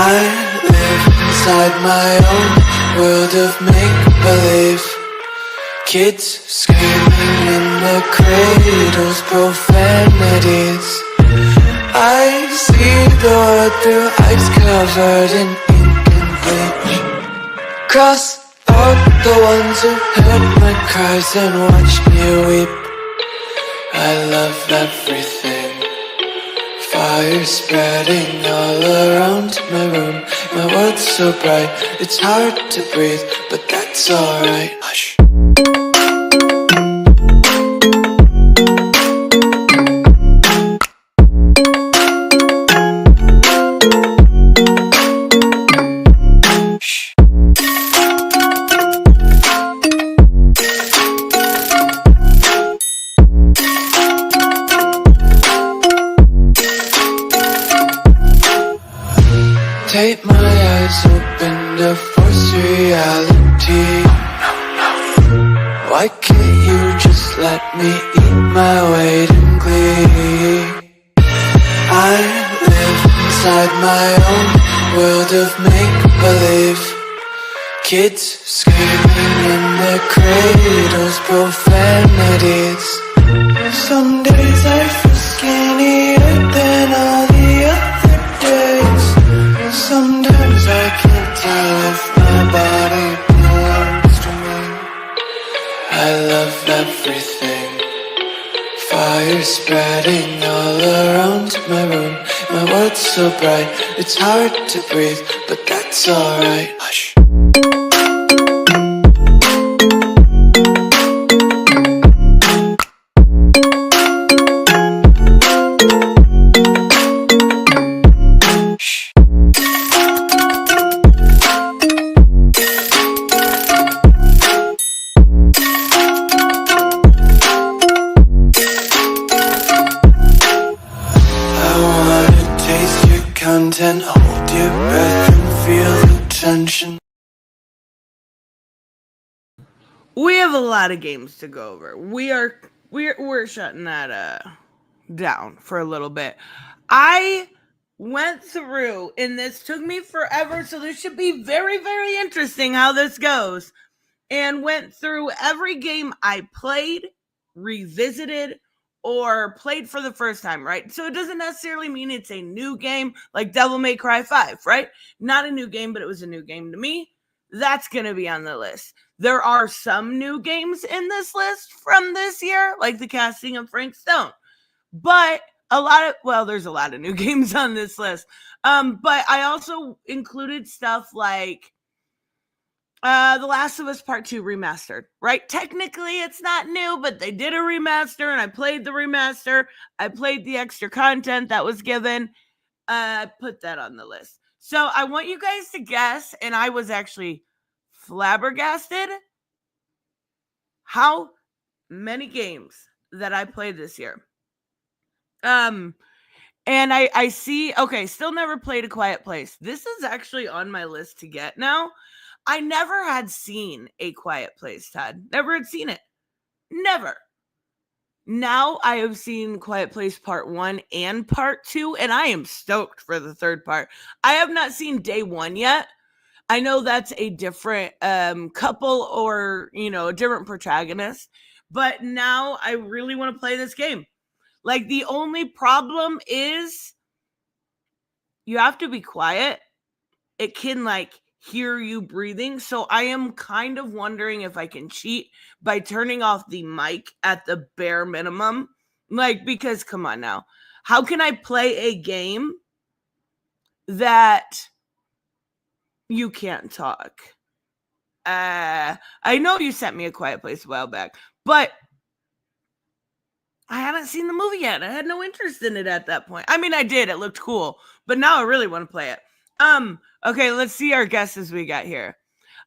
I live inside my own world of make-believe. Kids screaming in the cradles, profanities. I see the world through eyes covered in ink and bleach. Cross out the ones who heard my cries and watched me weep. I love everything. Fire spreading all around my room. My world's so bright, it's hard to breathe, but that's alright. Hush. Take my eyes open to force reality. Why can't you just let me eat my weight in glee? I live inside my own world of make-believe. Kids screaming in their cradles, profanities. Some days I feel skinnier than all the other days. Sometimes I can't tell if my body belongs to me. I love everything. Fire spreading all around my room. My world's so bright, it's hard to breathe, but that's alright. Hush. Content, hold your breath and feel the tension. We have a lot of games to go over. We're shutting that down for a little bit. I went through, and this took me forever, so this should be very, very interesting how this goes. And went through every game I played, revisited, or played for the first time, right? So it doesn't necessarily mean it's a new game like Devil May Cry 5, right? Not a new game, but it was a new game to me. That's going to be on the list. There are some new games in this list from this year, like the casting of Frank Stone. But there's a lot of new games on this list. But I also included stuff like The Last of Us Part 2 remastered, right? Technically, it's not new, but they did a remaster, and I played the remaster. I played the extra content that was given. Put that on the list. So I want you guys to guess, and I was actually flabbergasted how many games that I played this year. And I see, okay, still never played A Quiet Place. This is actually on my list to get now. I never had seen A Quiet Place, Todd. Never had seen it. Never. Now I have seen Quiet Place Part 1 and Part 2, and I am stoked for the third part. I have not seen Day 1 yet. I know that's a different couple or, a different protagonist, but now I really want to play this game. Like, the only problem is you have to be quiet. It can, hear you breathing. So I am kind of wondering if I can cheat by turning off the mic at the bare minimum. Because come on now. How can I play a game that you can't talk? I know you sent me A Quiet Place a while back, but I haven't seen the movie yet. I had no interest in it at that point. I mean, I did. It looked cool, but now I really want to play it. Okay, let's see our guesses we got here.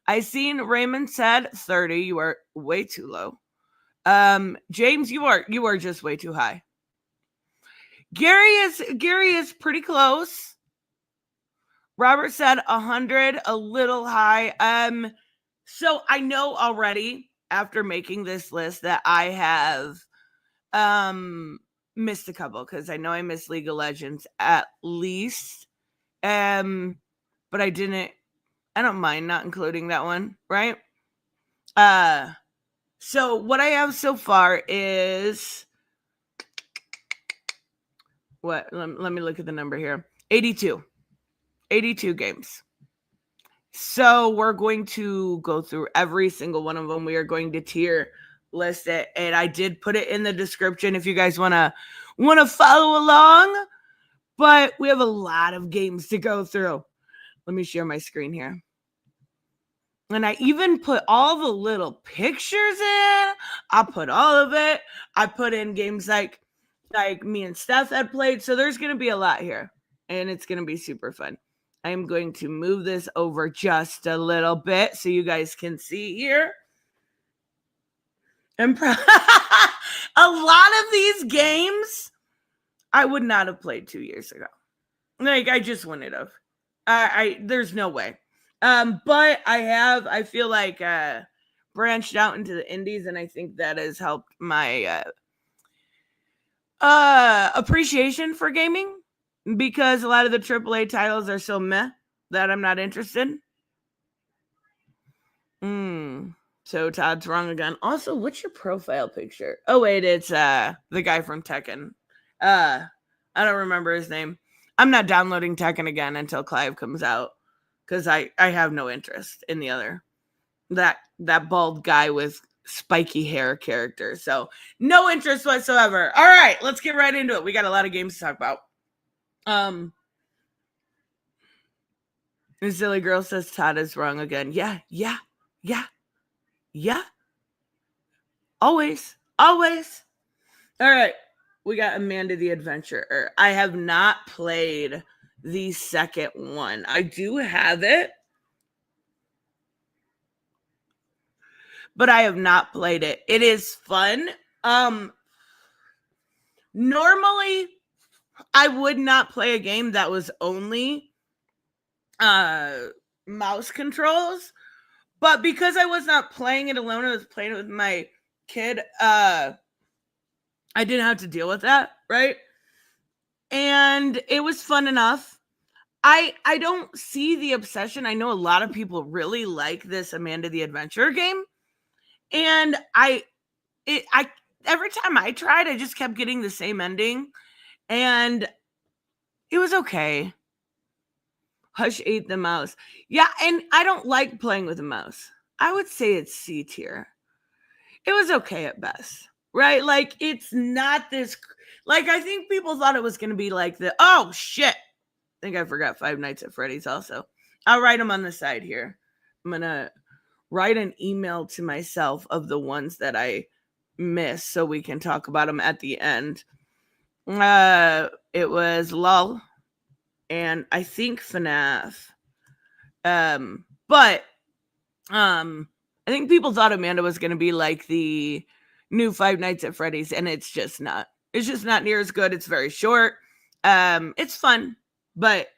I seen Raymond said 30. You are way too low. James, you are just way too high. Gary is pretty close. Robert said 100, a little high. So I know already after making this list that I have missed a couple, because I know I missed League of Legends at least. but I don't mind not including that one, right? So what I have so far is what? Let me look at the number here. 82 games. So we're going to go through every single one of them. We are going to tier list it, and I did put it in the description if you guys want to follow along. But we have a lot of games to go through. Let me share my screen here. And I even put all the little pictures in. I put all of it. I put in games like me and Steph had played. So there's going to be a lot here, and it's going to be super fun. I'm going to move this over just a little bit so you guys can see here. And a lot of these games I would not have played 2 years ago. Like, I just wouldn't have. There's no way. But I feel like branched out into the indies, and I think that has helped my appreciation for gaming, because a lot of the AAA titles are so meh that I'm not interested. So Todd's wrong again. Also, what's your profile picture? Oh wait, it's the guy from Tekken. I don't remember his name. I'm not downloading Tekken again until Clive comes out, because I have no interest in the other that bald guy with spiky hair character. So no interest whatsoever. All right, let's get right into it. We got a lot of games to talk about. The silly girl says Todd is wrong again. Yeah. Always. All right. We got Amanda the Adventurer. I have not played the second one. I do have it, but I have not played it. It is fun. Normally I would not play a game that was only mouse controls, but because I was not playing it alone, I was playing it with my kid, I didn't have to deal with that, right? And it was fun enough. I don't see the obsession. I know a lot of people really like this Amanda the Adventurer game, and I every time I tried, I just kept getting the same ending, and it was okay. Hush ate the mouse. Yeah, and I don't like playing with a mouse. I would say it's C tier. It was okay at best, right? Like, it's not this, like, I think people thought it was going to be like oh shit. I think I forgot Five Nights at Freddy's also. I'll write them on the side here. I'm going to write an email to myself of the ones that I missed so we can talk about them at the end. It was LOL and I think FNAF. But I think people thought Amanda was going to be like the new Five Nights at Freddy's, and it's just not. It's just not near as good. It's very short. It's fun, but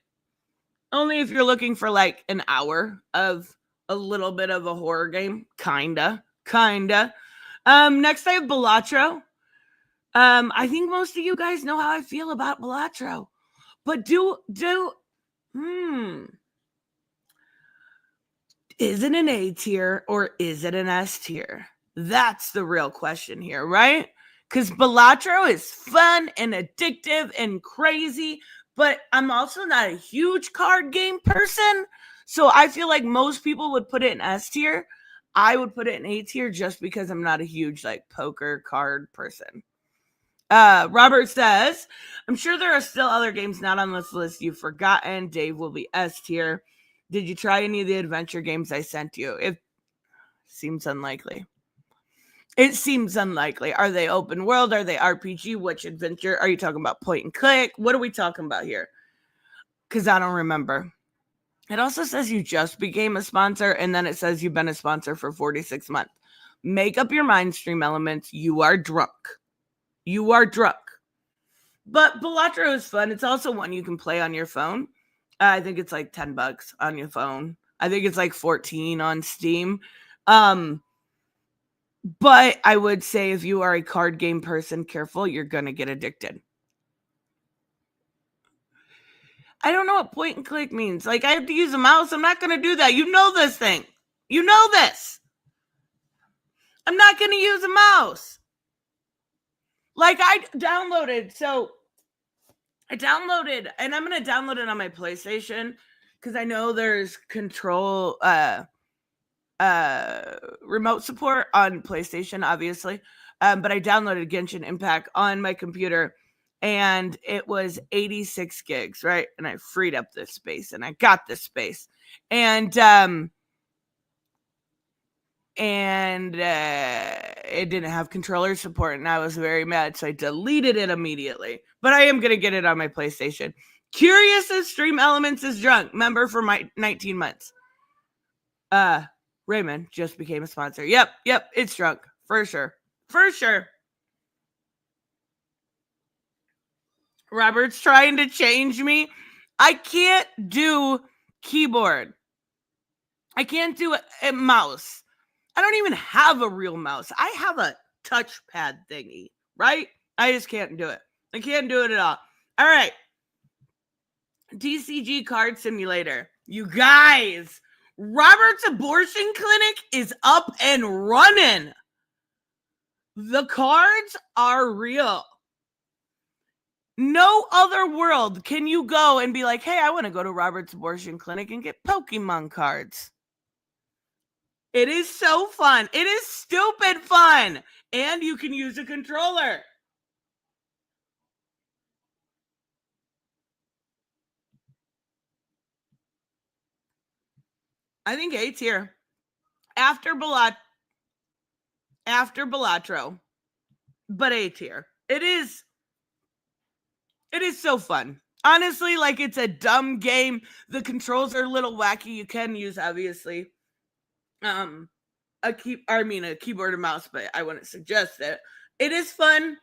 only if you're looking for like an hour of a little bit of a horror game. Kinda. Next I have Balatro. I think most of you guys know how I feel about Balatro, but is it an A tier or is it an S tier? That's the real question here, right? Because Balatro is fun and addictive and crazy, but I'm also not a huge card game person. So I feel like most people would put it in S tier. I would put it in A tier just because I'm not a huge like poker card person. Robert says, I'm sure there are still other games not on this list you've forgotten. Dave will be S tier. Did you try any of the adventure games I sent you? It seems unlikely. It seems unlikely. Are they open world? Are they RPG? Which adventure? Are you talking about point and click? What are we talking about here? Because I don't remember. It also says you just became a sponsor, and then it says you've been a sponsor for 46 months. Make up your mind, Stream Elements. You are drunk. But Balatro is fun. It's also one you can play on your phone. I think it's like $10 on your phone. I think it's like 14 on Steam. But I would say if you are a card game person, careful, you're going to get addicted. I don't know what point and click means. Like, I have to use a mouse. I'm not going to do that. You know this thing. You know this. I'm not going to use a mouse. Like, I downloaded, and I'm going to download it on my PlayStation because I know there's control, remote support on PlayStation, obviously. But I downloaded Genshin Impact on my computer, and it was 86 gigs, right? And I freed up this space, and I got this space. And it didn't have controller support, and I was very mad, so I deleted it immediately. But I am going to get it on my PlayStation. Curious if Stream Elements is drunk. Member for my 19 months. Raymond just became a sponsor. Yep, it's drunk. For sure. Robert's trying to change me. I can't do keyboard. I can't do a mouse. I don't even have a real mouse. I have a touchpad thingy, right? I just can't do it. I can't do it at all. All right. TCG Card Simulator. You guys, Robert's abortion clinic is up and running. The cards are real. No other world can you go and be like, hey, I want to go to Robert's abortion clinic and get Pokemon cards. It is so fun. It is stupid fun. And you can use a controller. I think A tier. After Balatro. But A tier. It is so fun. Honestly, like, it's a dumb game. The controls are a little wacky. You can use, obviously, a keyboard and mouse, but I wouldn't suggest it. It is fun.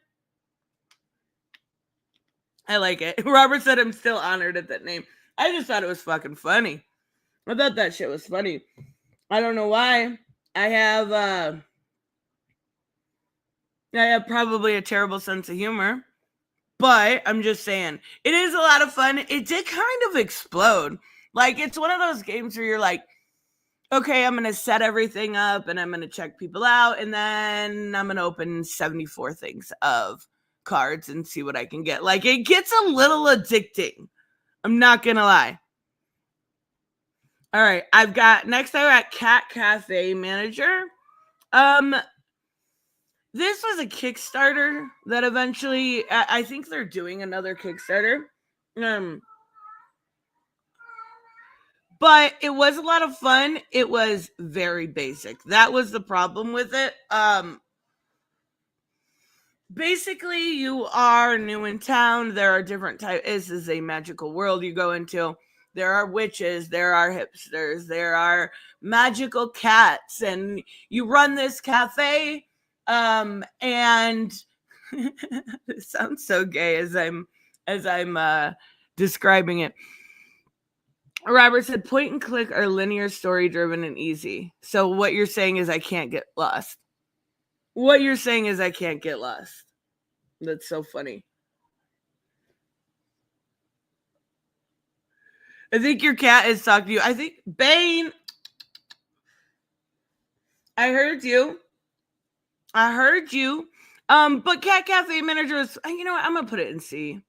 I like it. Robert said I'm still honored at that name. I just thought it was fucking funny. I thought that shit was funny. I don't know why. I have probably a terrible sense of humor, but I'm just saying, it is a lot of fun. It did kind of explode. Like, it's one of those games where you're like, okay, I'm going to set everything up and I'm going to check people out. And then I'm going to open 74 things of cards and see what I can get. Like, it gets a little addicting. I'm not going to lie. All right. Next I got Cat Cafe Manager. This was a Kickstarter that eventually, I think they're doing another Kickstarter. But it was a lot of fun. It was very basic. That was the problem with it. Basically, you are new in town. There are different types. This is a magical world you go into. There are witches. There are hipsters. There are magical cats. And you run this cafe. And it sounds so gay as I'm describing it. Robert said point and click are linear, story driven, and easy. So what you're saying is I can't get lost. That's so funny. I think your cat is talking to you. I think Bane. I heard you. But Cat Cafe Manager is, you know what? I'm gonna put it in C.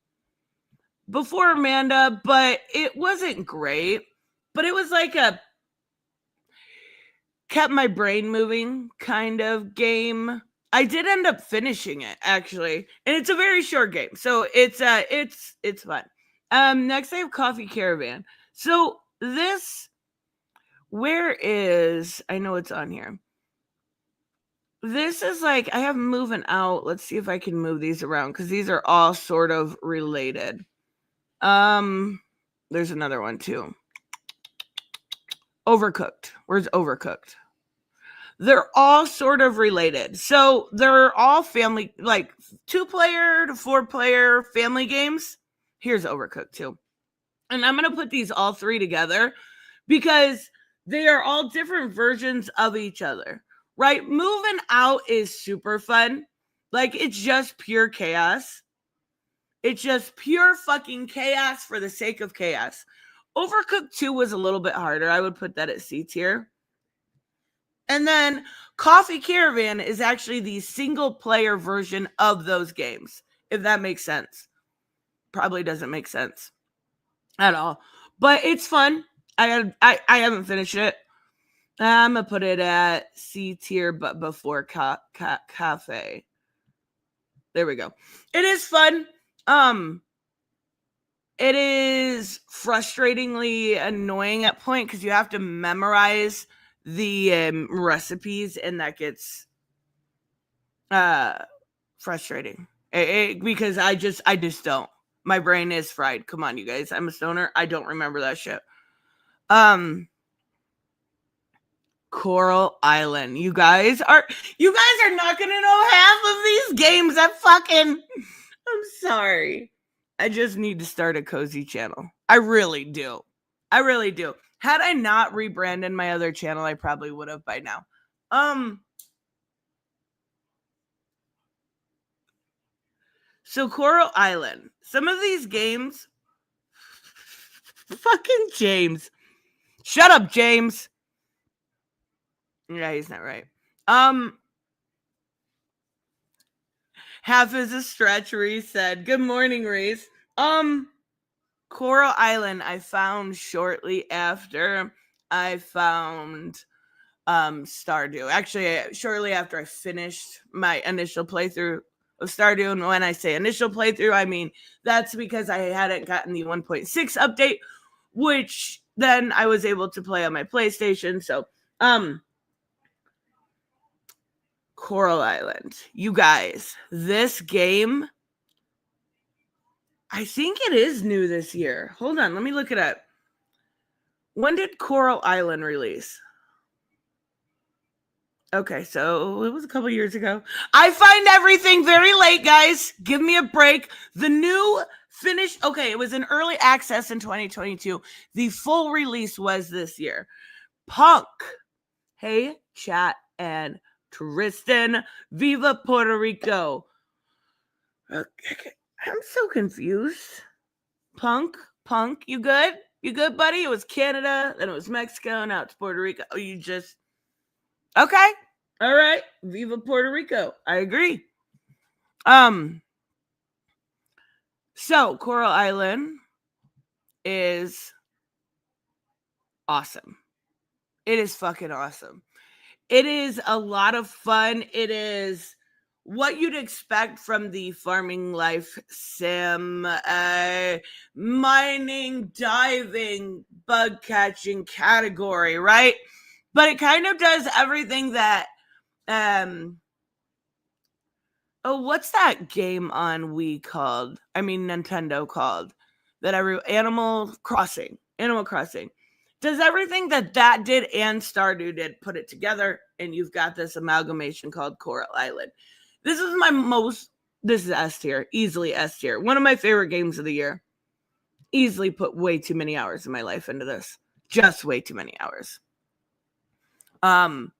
Before Amanda, but it wasn't great. But it was like a kept my brain moving kind of game. I did end up finishing it, actually. And it's a very short game. So it's fun. Next I have Coffee Caravan. So this, I know it's on here. This is like, I have moving out. Let's see if I can move these around because these are all sort of related. There's another one too. Overcooked. Where's Overcooked? They're all sort of related. So they're all family, like 2-player to 4-player family games. Here's Overcooked too. And I'm going to put these all three together because they are all different versions of each other, right? Moving Out is super fun. Like, it's just pure chaos. It's just pure fucking chaos for the sake of chaos. Overcooked 2 was a little bit harder. I would put that at C tier. And then Coffee Caravan is actually the single player version of those games, if that makes sense. Probably doesn't make sense at all. But it's fun. I haven't finished it. I'm going to put it at C tier, but before Cafe. There we go. It is fun. It is frustratingly annoying at point because you have to memorize the recipes, and that gets frustrating. Because I just don't. My brain is fried. Come on, you guys. I'm a stoner. I don't remember that shit. Coral Island. You guys are not gonna know half of these games. I'm sorry. I just need to start a cozy channel. I really do. Had I not rebranded my other channel, I probably would have by now. So Coral Island. Some of these games. Fucking James. Shut up, James. Yeah, he's not right. Half is a stretch, Reese said. Good morning, Reese. Coral Island I found shortly after I found Stardew. Actually, shortly after I finished my initial playthrough of Stardew. And when I say initial playthrough, I mean that's because I hadn't gotten the 1.6 update, which then I was able to play on my PlayStation. So, Coral Island. You guys, this game, I think it is new this year. Hold on, let me look it up. When did Coral Island release? Okay, so it was a couple years ago. I find everything very late, guys. Give me a break. The new finished, okay, it was in early access in 2022. The full release was this year. Punk. Hey, chat and Tristan. Viva Puerto Rico. Okay, I'm so confused. Punk, you good? You good, buddy? It was Canada, then it was Mexico, now it's Puerto Rico. Oh, you just... Okay. All right. Viva Puerto Rico. I agree. So Coral Island is awesome. It is fucking awesome. It is a lot of fun. It is what you'd expect from the farming life sim, mining, diving, bug catching category, right? But it kind of does everything that what's that game on Wii called? I mean Nintendo called that Animal Crossing. Does everything that did and Stardew did, put it together, and you've got this amalgamation called Coral Island. This is S tier, easily S tier. One of my favorite games of the year. Easily put way too many hours of my life into this. Just way too many hours. I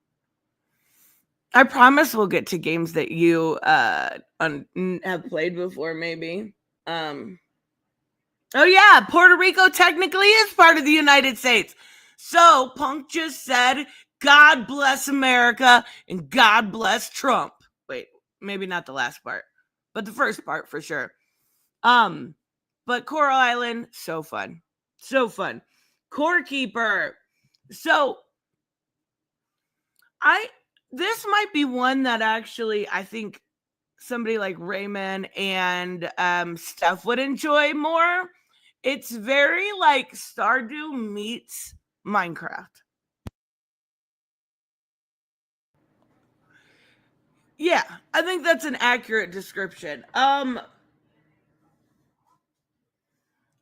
promise we'll get to games that you have played before, maybe. Oh yeah, Puerto Rico technically is part of the United States. So Punk just said, God bless America and God bless Trump. Wait, maybe not the last part, but the first part for sure. But Coral Island, so fun. Core Keeper. So this might be one that actually I think somebody like Raymond and Steph would enjoy more. It's very like Stardew meets Minecraft. Yeah, I think that's an accurate description.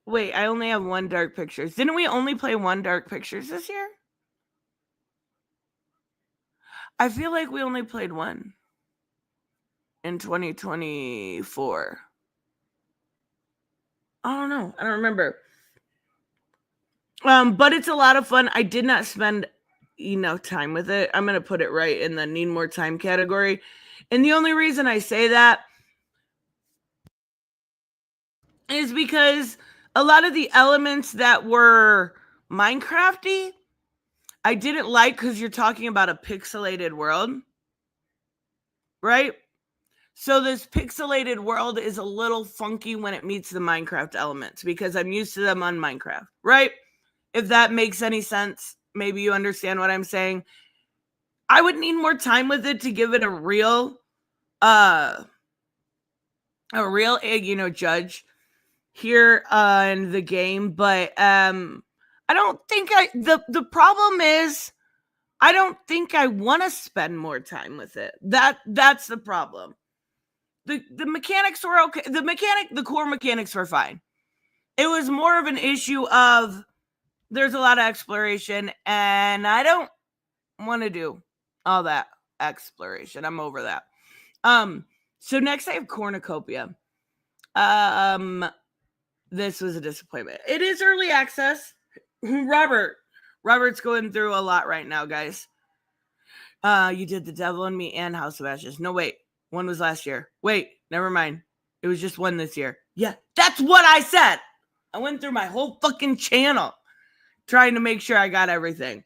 Wait, I only have one Dark Pictures. Didn't we only play one Dark Pictures this year? I feel like we only played one in 2024. I don't know. I don't remember. But it's a lot of fun. I did not spend enough time with it. I'm going to put it right in the need more time category. And the only reason I say that is because a lot of the elements that were Minecrafty, I didn't like because you're talking about a pixelated world, right? So this pixelated world is a little funky when it meets the Minecraft elements because I'm used to them on Minecraft, right? If that makes any sense, maybe you understand what I'm saying. I would need more time with it to give it a real judge here in the game, but I don't think the problem is I don't think I want to spend more time with it. That's the problem. The mechanics were okay. The core mechanics were fine. It was more of an issue of there's a lot of exploration and I don't want to do all that exploration. I'm over that. So next I have Cornucopia. This was a disappointment. It is early access. Robert's going through a lot right now, guys. You did The Devil in Me and House of Ashes. No, wait. One was last year. Wait, never mind. It was just one this year. Yeah, that's what I said. I went through my whole fucking channel trying to make sure I got everything.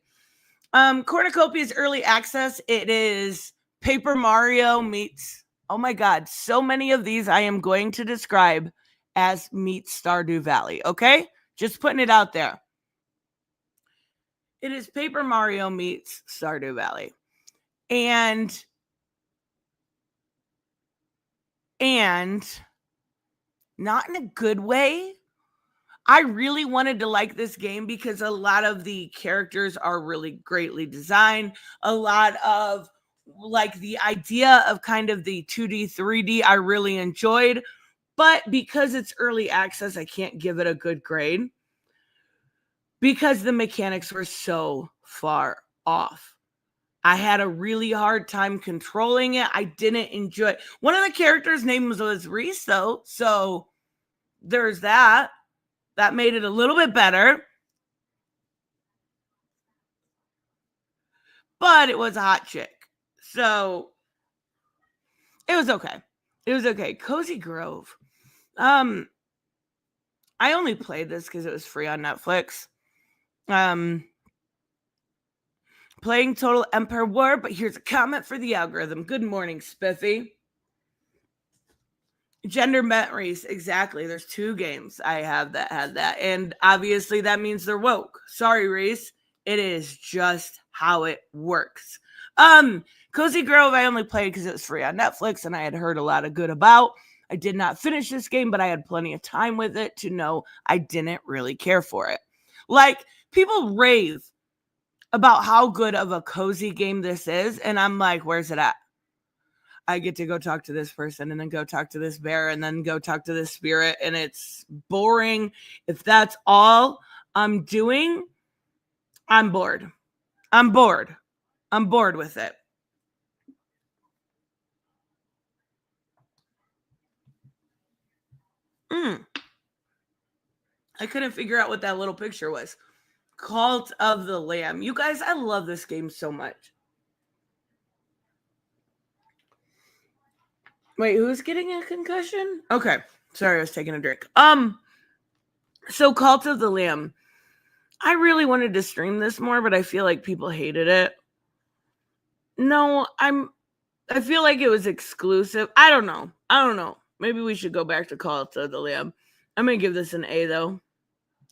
Cornucopia's early access. It is Paper Mario meets, oh my God, so many of these I am going to describe as meets Stardew Valley, okay? Just putting it out there. It is Paper Mario meets Stardew Valley. And not in a good way. I really wanted to like this game because a lot of the characters are really greatly designed. A lot of like the idea of kind of the 2D, 3D, I really enjoyed. But because it's early access, I can't give it a good grade because the mechanics were so far off. I had a really hard time controlling it. I didn't enjoy it. One of the characters' names was Reese, though. So there's that. That made it a little bit better. But it was a hot chick. So it was okay. It was okay. Cozy Grove. I only played this because it was free on Netflix. Playing Total Empire War, but here's a comment for the algorithm. Good morning, Spiffy. Gender bent Reese, exactly. There's 2 games I have that had that, and obviously that means they're woke. Sorry, Reese. It is just how it works. Cozy Grove, I only played because it was free on Netflix, and I had heard a lot of good about. I did not finish this game, but I had plenty of time with it to know I didn't really care for it. Like, people rave about how good of a cozy game this is, and I'm like, where's it at? I get to go talk to this person and then go talk to this bear and then go talk to this spirit, and it's boring. If that's all I'm doing, I'm bored. I'm bored with it. I couldn't figure out what that little picture was. Cult of the Lamb. You guys, I love this game so much. Wait, who's getting a concussion? Okay. Sorry, I was taking a drink. So Cult of the Lamb. I really wanted to stream this more, but I feel like people hated it. No, I feel like it was exclusive. I don't know. Maybe we should go back to Cult of the Lamb. I'm going to give this an A, though.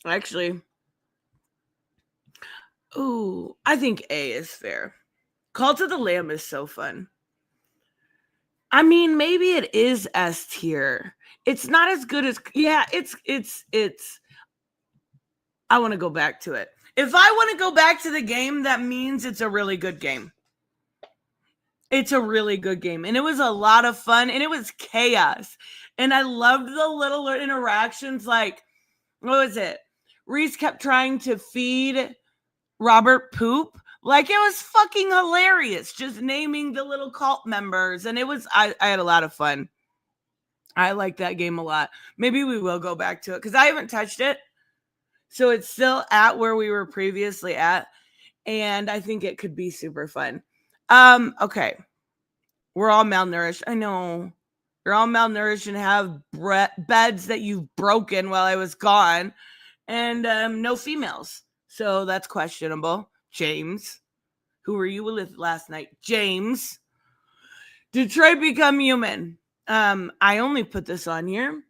Actually. Ooh, I think A is fair. Cult of the Lamb is so fun. I mean, maybe it is S tier. It's not as good as, yeah, it's I want to go back to it. If I want to go back to the game, that means it's a really good game. It's a really good game. And it was a lot of fun. And it was chaos. And I loved the little interactions. Like, what was it? Reese kept trying to feed Robert poop. Like, it was fucking hilarious. Just naming the little cult members. And it was, I had a lot of fun. I like that game a lot. Maybe we will go back to it because I haven't touched it. So it's still at where we were previously at. And I think it could be super fun. Okay. We're all malnourished. I know. You're all malnourished and have beds that you've broken while I was gone, and no females. So that's questionable. James, who were you with last night? James. Detroit Become Human. I only put this on here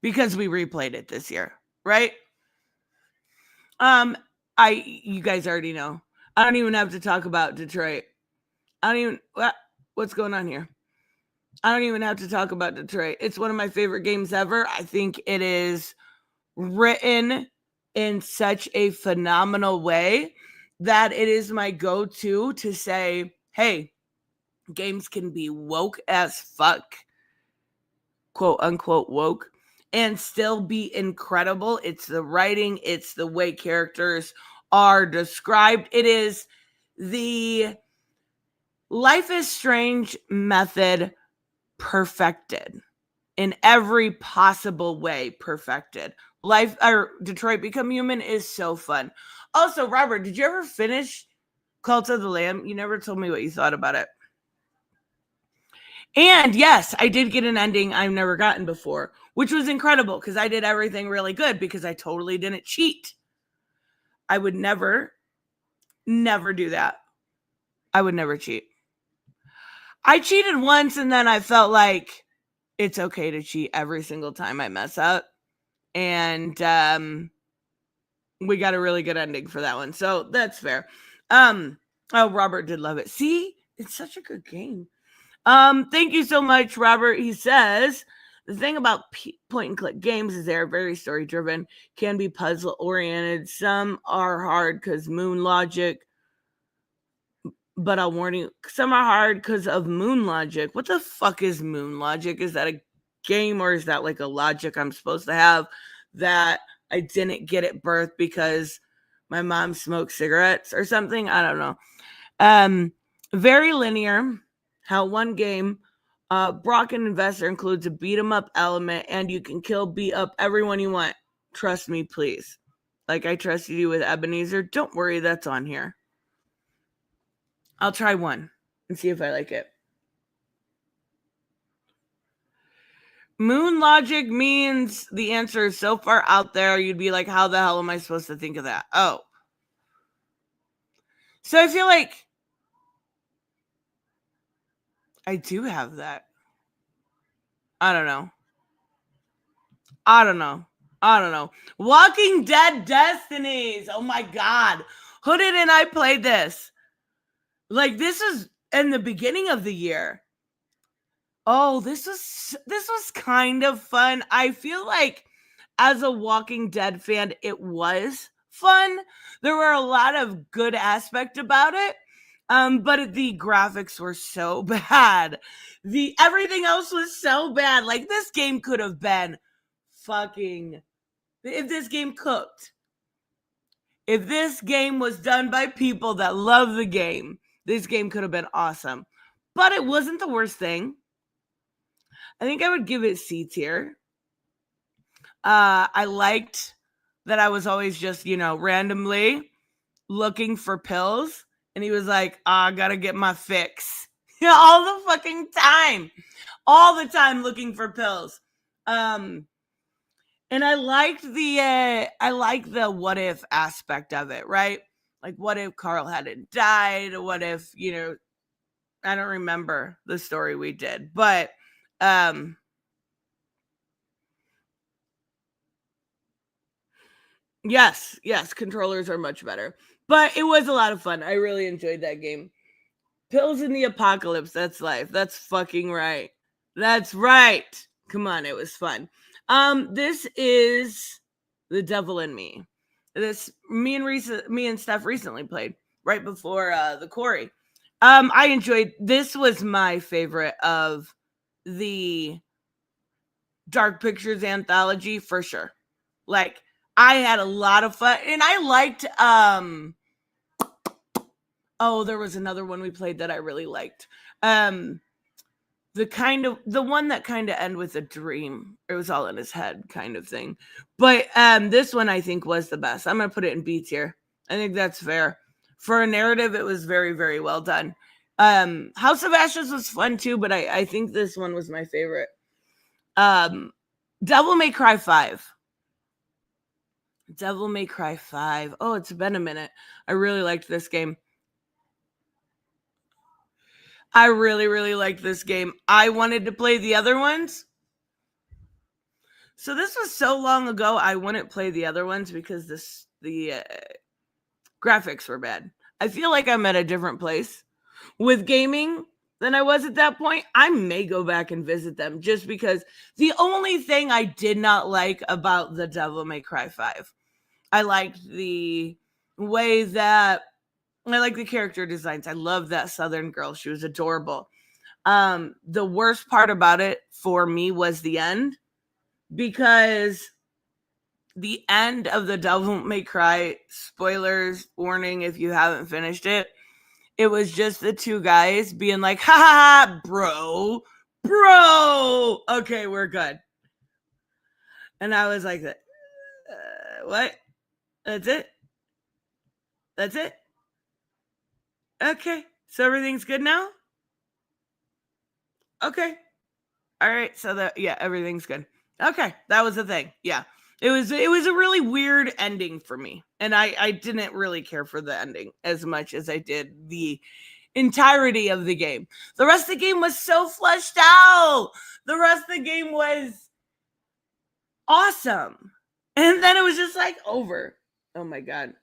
because we replayed it this year, right? You guys already know. I don't even have to talk about Detroit. What's going on here? I don't even have to talk about Detroit. It's one of my favorite games ever. I think it is written in such a phenomenal way that it is my go-to to say, hey, games can be woke as fuck, quote unquote woke, and still be incredible. It's the writing, it's the way characters are described. It is the Life is Strange method perfected in every possible way. Perfected. Detroit Become Human is so fun. Also, Robert, did you ever finish Cult of the Lamb? You never told me what you thought about it. And yes, I did get an ending I've never gotten before, which was incredible because I did everything really good because I totally didn't cheat. I would never do that. I would never cheat. I cheated once and then I felt like it's okay to cheat every single time I mess up. And we got a really good ending for that one. So that's fair. Oh, Robert did love it. See, it's such a good game. Thank you so much, Robert. He says, the thing about point and click games is they're very story driven, can be puzzle oriented. Some are hard because moon logic. But I'll warn you, some are hard because of moon logic. What the fuck is moon logic? Is that a game or is that like a logic I'm supposed to have that I didn't get at birth because my mom smoked cigarettes or something? I don't know. Very linear. How one game, Brocken Investor, includes a beat 'em up element and you can beat up everyone you want. Trust me, please. Like I trusted you with Ebenezer. Don't worry, that's on here. I'll try one and see if I like it. Moon logic means the answer is so far out there, you'd be like, how the hell am I supposed to think of that? Oh. So I feel like I do have that. I don't know. Walking Dead Destinies. Oh my God. Hooded and I played this. Like this is in the beginning of the year. Oh, this was kind of fun. I feel like as a Walking Dead fan, it was fun. There were a lot of good aspects about it. But the graphics were so bad. Everything else was so bad. Like this game could have been fucking, if this game cooked. If this game was done by people that love the game, this game could have been awesome. But it wasn't the worst thing. I think I would give it C tier. I liked that I was always just, randomly looking for pills. And he was like, I gotta get my fix. All the fucking time. All the time looking for pills. And I liked the what if aspect of it, right? Like what if Carl hadn't died? What if, I don't remember the story we did, but yes, controllers are much better. But it was a lot of fun. I really enjoyed that game. Pills in the apocalypse, that's life. That's fucking right. That's right. Come on, it was fun. This is The Devil in Me. This me and Steph recently played right before the Corey. I enjoyed. This was my favorite of the Dark Pictures anthology for sure. Like I had a lot of fun, and I liked. Oh, there was another one we played that I really liked. The one that kind of end with a dream. It was all in his head kind of thing. But this one I think was the best. I'm going to put it in B tier. I think that's fair. For a narrative, it was very, very well done. House of Ashes was fun too, but I think this one was my favorite. Devil May Cry 5. Devil May Cry 5. Oh, it's been a minute. I really liked this game. I really, really liked this game. I wanted to play the other ones. So this was so long ago, I wouldn't play the other ones because the graphics were bad. I feel like I'm at a different place with gaming than I was at that point. I may go back and visit them just because the only thing I did not like about the Devil May Cry 5, I liked the way that I like the character designs. I love that Southern girl. She was adorable. The worst part about it for me was the end, because the end of the Devil May Cry, spoilers, warning if you haven't finished it, it was just the two guys being like, ha ha ha, bro, okay, we're good. And I was like, what? That's it? Okay, so everything's good now? Okay. All right, so everything's good. Okay, that was the thing. Yeah. It was a really weird ending for me. And I didn't really care for the ending as much as I did the entirety of the game. The rest of the game was so fleshed out. The rest of the game was awesome. And then it was just like over. Oh my God.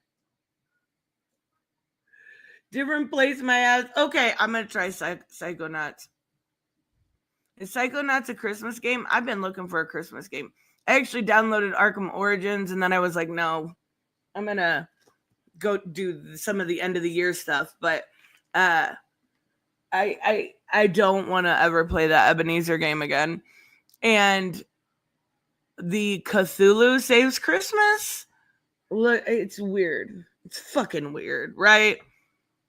Different place my ass. Okay, I'm going to try Psychonauts. Is Psychonauts a Christmas game? I've been looking for a Christmas game. I actually downloaded Arkham Origins, and then I was like, no, I'm going to go do some of the end of the year stuff. But I don't want to ever play that Ebenezer game again. And the Cthulhu Saves Christmas? Look, it's weird. It's fucking weird, right?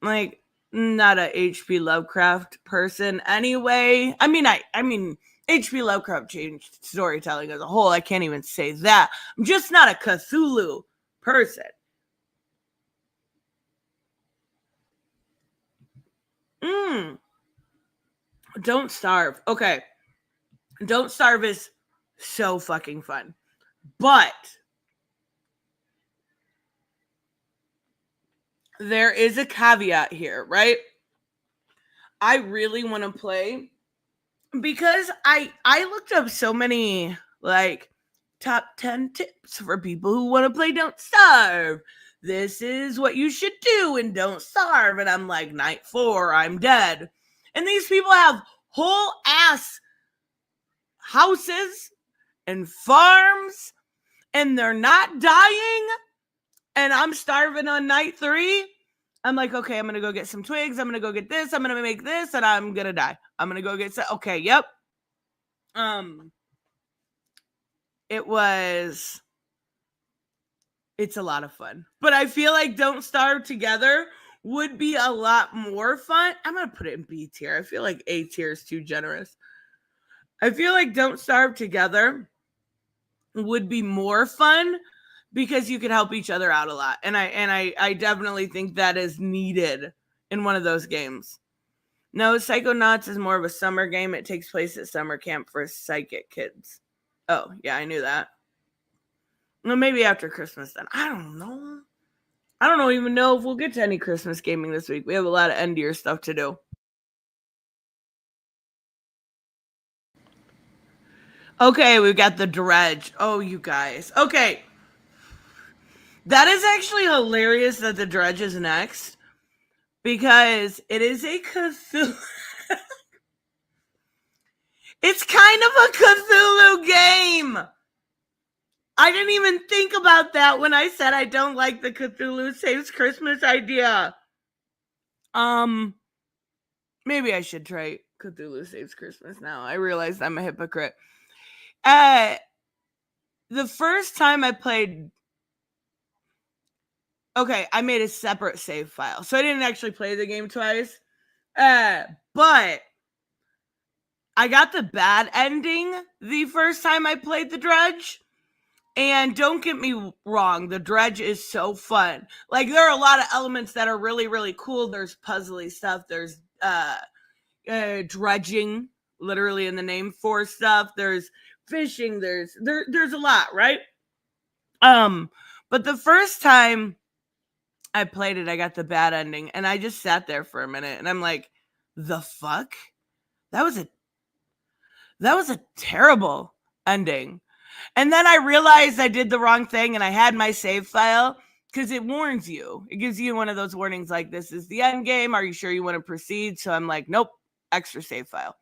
Like, not a H.P. Lovecraft person anyway. I mean, H.P. Lovecraft changed storytelling as a whole. I can't even say that. I'm just not a Cthulhu person. Don't Starve. Okay. Don't Starve is so fucking fun. But there is a caveat here, right? I really want to play because I looked up so many like top 10 tips for people who want to play Don't Starve. This is what you should do in Don't Starve. And I'm like, night 4, I'm dead. And these people have whole ass houses and farms, and they're not dying. And I'm starving on night 3. I'm like, okay, I'm going to go get some twigs. I'm going to go get this. I'm going to make this, and I'm going to die. I'm going to go get some. Okay, yep. It's a lot of fun. But I feel like Don't Starve together would be a lot more fun. I'm going to put it in B tier. I feel like A tier is too generous. I feel like Don't Starve together would be more fun because you could help each other out a lot. And I definitely think that is needed in one of those games. No, Psychonauts is more of a summer game. It takes place at summer camp for psychic kids. Oh, yeah, I knew that. Well, maybe after Christmas then. I don't know. I don't even know if we'll get to any Christmas gaming this week. We have a lot of end-year stuff to do. Okay, we've got the Dredge. Oh, you guys. Okay. That is actually hilarious that the Dredge is next, because it is a Cthulhu. It's kind of a Cthulhu game. I didn't even think about that when I said I don't like the Cthulhu Saves Christmas idea. Maybe I should try Cthulhu Saves Christmas now. I realized I'm a hypocrite. The first time I played... Okay, I made a separate save file, so I didn't actually play the game twice. But I got the bad ending the first time I played the Dredge. And don't get me wrong, the Dredge is so fun. Like, there are a lot of elements that are really, really cool. There's puzzly stuff. There's dredging, literally in the name, for stuff. There's fishing. There's a lot, right? But the first time I played it, I got the bad ending, and I just sat there for a minute, and I'm like, the fuck? That was a terrible ending. And then I realized I did the wrong thing, and I had my save file, because it warns you. It gives you one of those warnings like, this is the end game. Are you sure you want to proceed? So I'm like, nope, extra save file.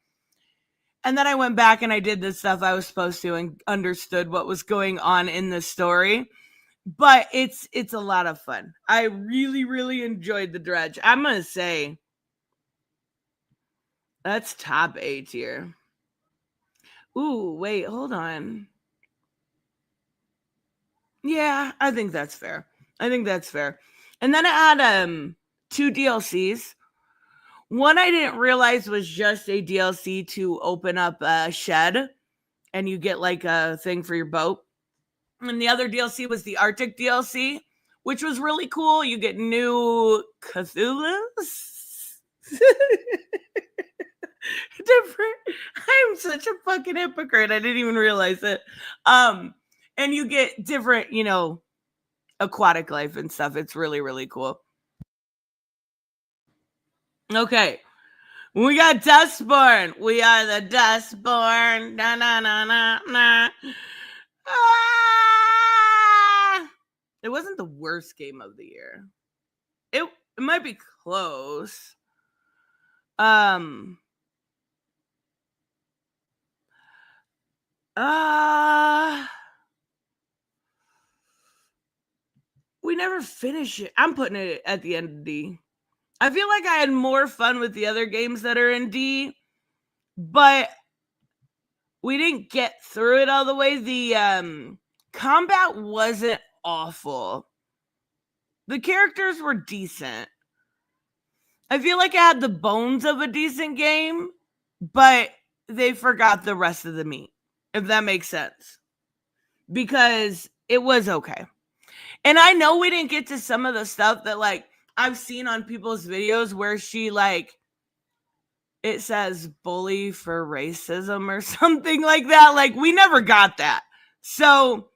And then I went back and I did the stuff I was supposed to and understood what was going on in the story. But it's a lot of fun. I really, really enjoyed the dredge. I'm going to say that's top A tier. Ooh, wait, hold on. Yeah, I think that's fair. And then it had 2 DLCs. One I didn't realize was just a DLC to open up a shed and you get like a thing for your boat. And the other DLC was the Arctic DLC, which was really cool. You get new Cthulhu's. Different. I'm such a fucking hypocrite. I didn't even realize it. And you get different, aquatic life and stuff. It's really, really cool. Okay. We got Dustborn. We are the Dustborn. Na na na na na. Ah! It wasn't the worst game of the year. It might be close. We never finished it. I'm putting it at the end of D. I feel like I had more fun with the other games that are in D, but we didn't get through it all the way. The combat wasn't awful. The characters were decent. I feel like it had the bones of a decent game, but they forgot the rest of the meat, if that makes sense. Because it was okay. And I know we didn't get to some of the stuff that, like, I've seen on people's videos where she, like, it says bully for racism or something like that. Like, we never got that. So,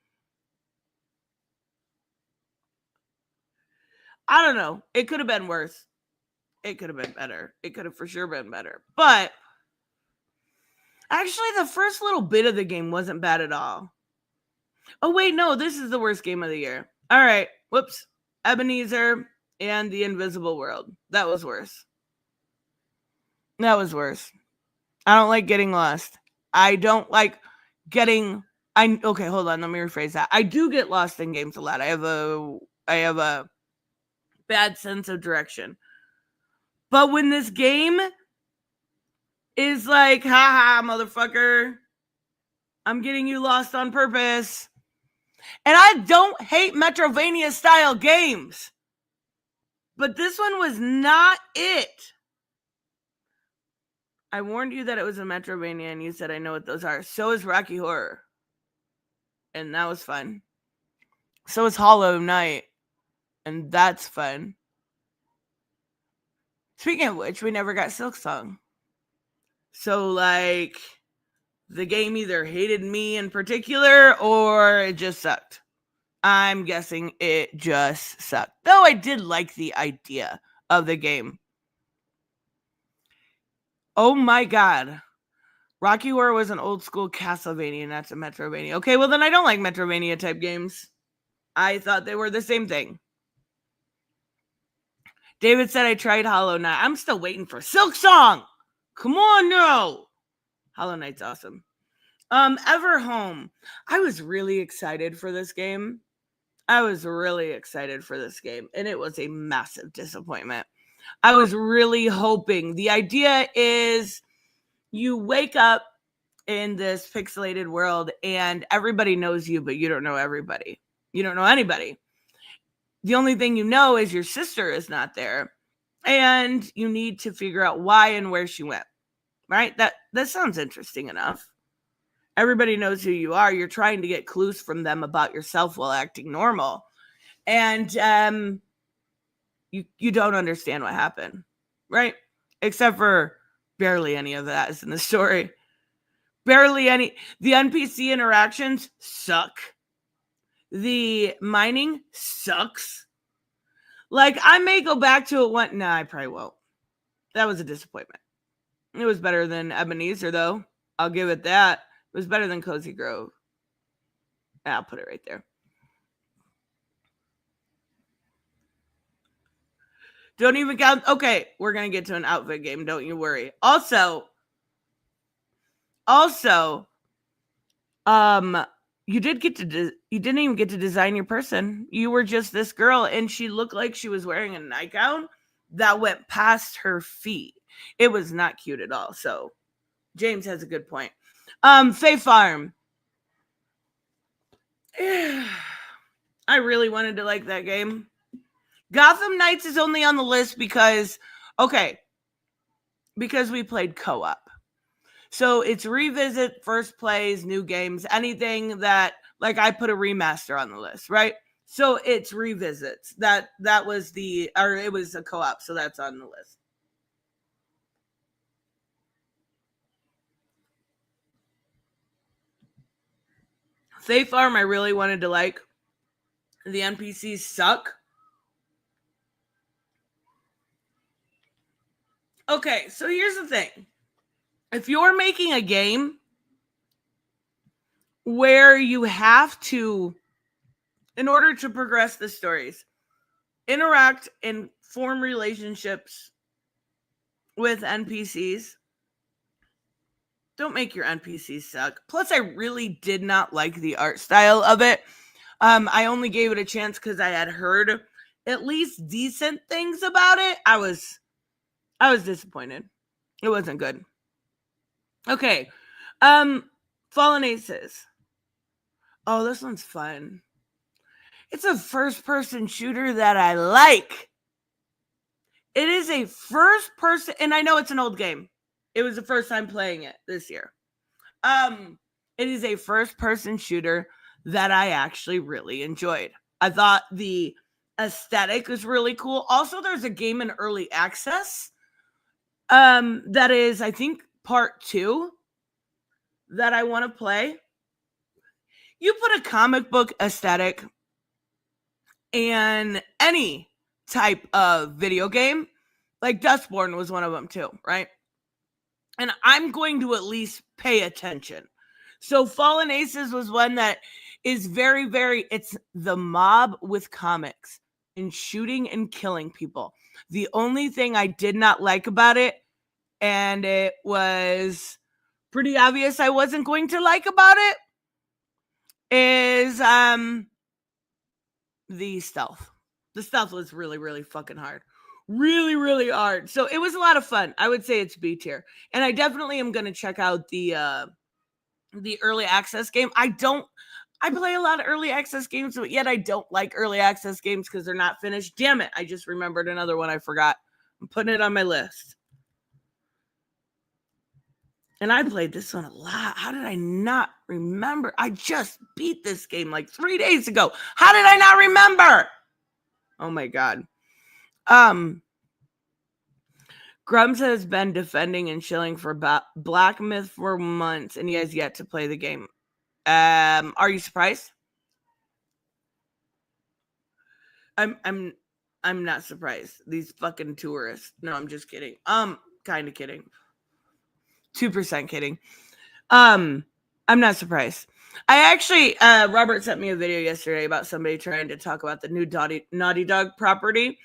I don't know. It could have been worse. It could have been better. It could have for sure been better. But, actually, the first little bit of the game wasn't bad at all. Oh, wait, no. This is the worst game of the year. All right. Whoops. Ebenezer and The Invisible World. That was worse. I don't like getting lost. I don't like getting... Okay, hold on. Let me rephrase that. I do get lost in games a lot. I have a bad sense of direction. But when this game is like, haha, motherfucker, I'm getting you lost on purpose. And I don't hate Metrovania style games. But this one was not it. I warned you that it was a Metrovania and you said I know what those are. So is Rocky Horror. And that was fun. So is Hollow Knight. And that's fun. Speaking of which, we never got Silksong. So, like, the game either hated me in particular or it just sucked. I'm guessing it just sucked. Though I did like the idea of the game. Oh my god. Rocky Horror was an old school Castlevania, and that's a Metrovania. Okay, well then I don't like Metrovania type games. I thought they were the same thing. David said I tried Hollow Knight. I'm still waiting for Silksong. Come on now. Hollow Knight's awesome. Everhome. I was really excited for this game. And it was a massive disappointment. I was really hoping. The idea is you wake up in this pixelated world and everybody knows you, but you don't know everybody. You don't know anybody. The only thing you know is your sister is not there. And you need to figure out why and where she went. Right? That sounds interesting enough. Everybody knows who you are. You're trying to get clues from them about yourself while acting normal. And you don't understand what happened. Right? except for barely any of that is in the story. Barely any. The NPC interactions suck. The mining sucks. Like, I may go back to it one. Nah, I probably won't. That was a disappointment. It was better than Ebenezer, though. I'll give it that. It was better than Cozy Grove. I'll put it right there. Don't even count. Okay, we're going to get to an outfit game. Don't you worry. Also, you didn't even get to design your person. You were just this girl, and she looked like she was wearing a nightgown that went past her feet. It was not cute at all. So James has a good point. Fae Farm. I really wanted to like that game. Gotham Knights is only on the list because we played co-op. So it's revisit, first plays, new games, anything that, like, I put a remaster on the list, right? So it's revisits. That was it was a co-op, so that's on the list. Fae Farm, I really wanted to like. The NPCs suck. Okay, so here's the thing. If you're making a game where you have to, in order to progress the stories, interact and form relationships with NPCs, don't make your NPCs suck. Plus, I really did not like the art style of it. I only gave it a chance because I had heard at least decent things about it. I was disappointed. It wasn't good. Okay. Fallen Aces. Oh, this one's fun. It's a first-person shooter that I like. It is a first-person, and I know it's an old game. It was the first time playing it this year. It is a first-person shooter that I actually really enjoyed. I thought the aesthetic was really cool. Also, there's a game in early access that is, I think, part 2 that I want to play. You put a comic book aesthetic in any type of video game, like Dustborn was one of them too, right? And I'm going to at least pay attention. So Fallen Aces was one that is very, very, it's the mob with comics and shooting and killing people. The only thing I did not like about it, and it was pretty obvious I wasn't going to like about it, is the stealth. The stealth was really, really fucking hard. Really, really hard. So it was a lot of fun. I would say it's B tier. And I definitely am going to check out the early access game. I play a lot of early access games, but yet I don't like early access games because they're not finished. Damn it. I just remembered another one I forgot. I'm putting it on my list. And I played this one a lot. How did I not remember? I just beat this game like 3 days ago. How did I not remember? Oh my God. Grumps has been defending and shilling for Black Myth for months, and he has yet to play the game. Are you surprised? I'm not surprised. These fucking tourists. No, I'm just kidding. Kind of kidding. 2% kidding. I'm not surprised. I actually, Robert sent me a video yesterday about somebody trying to talk about the new Naughty Dog property.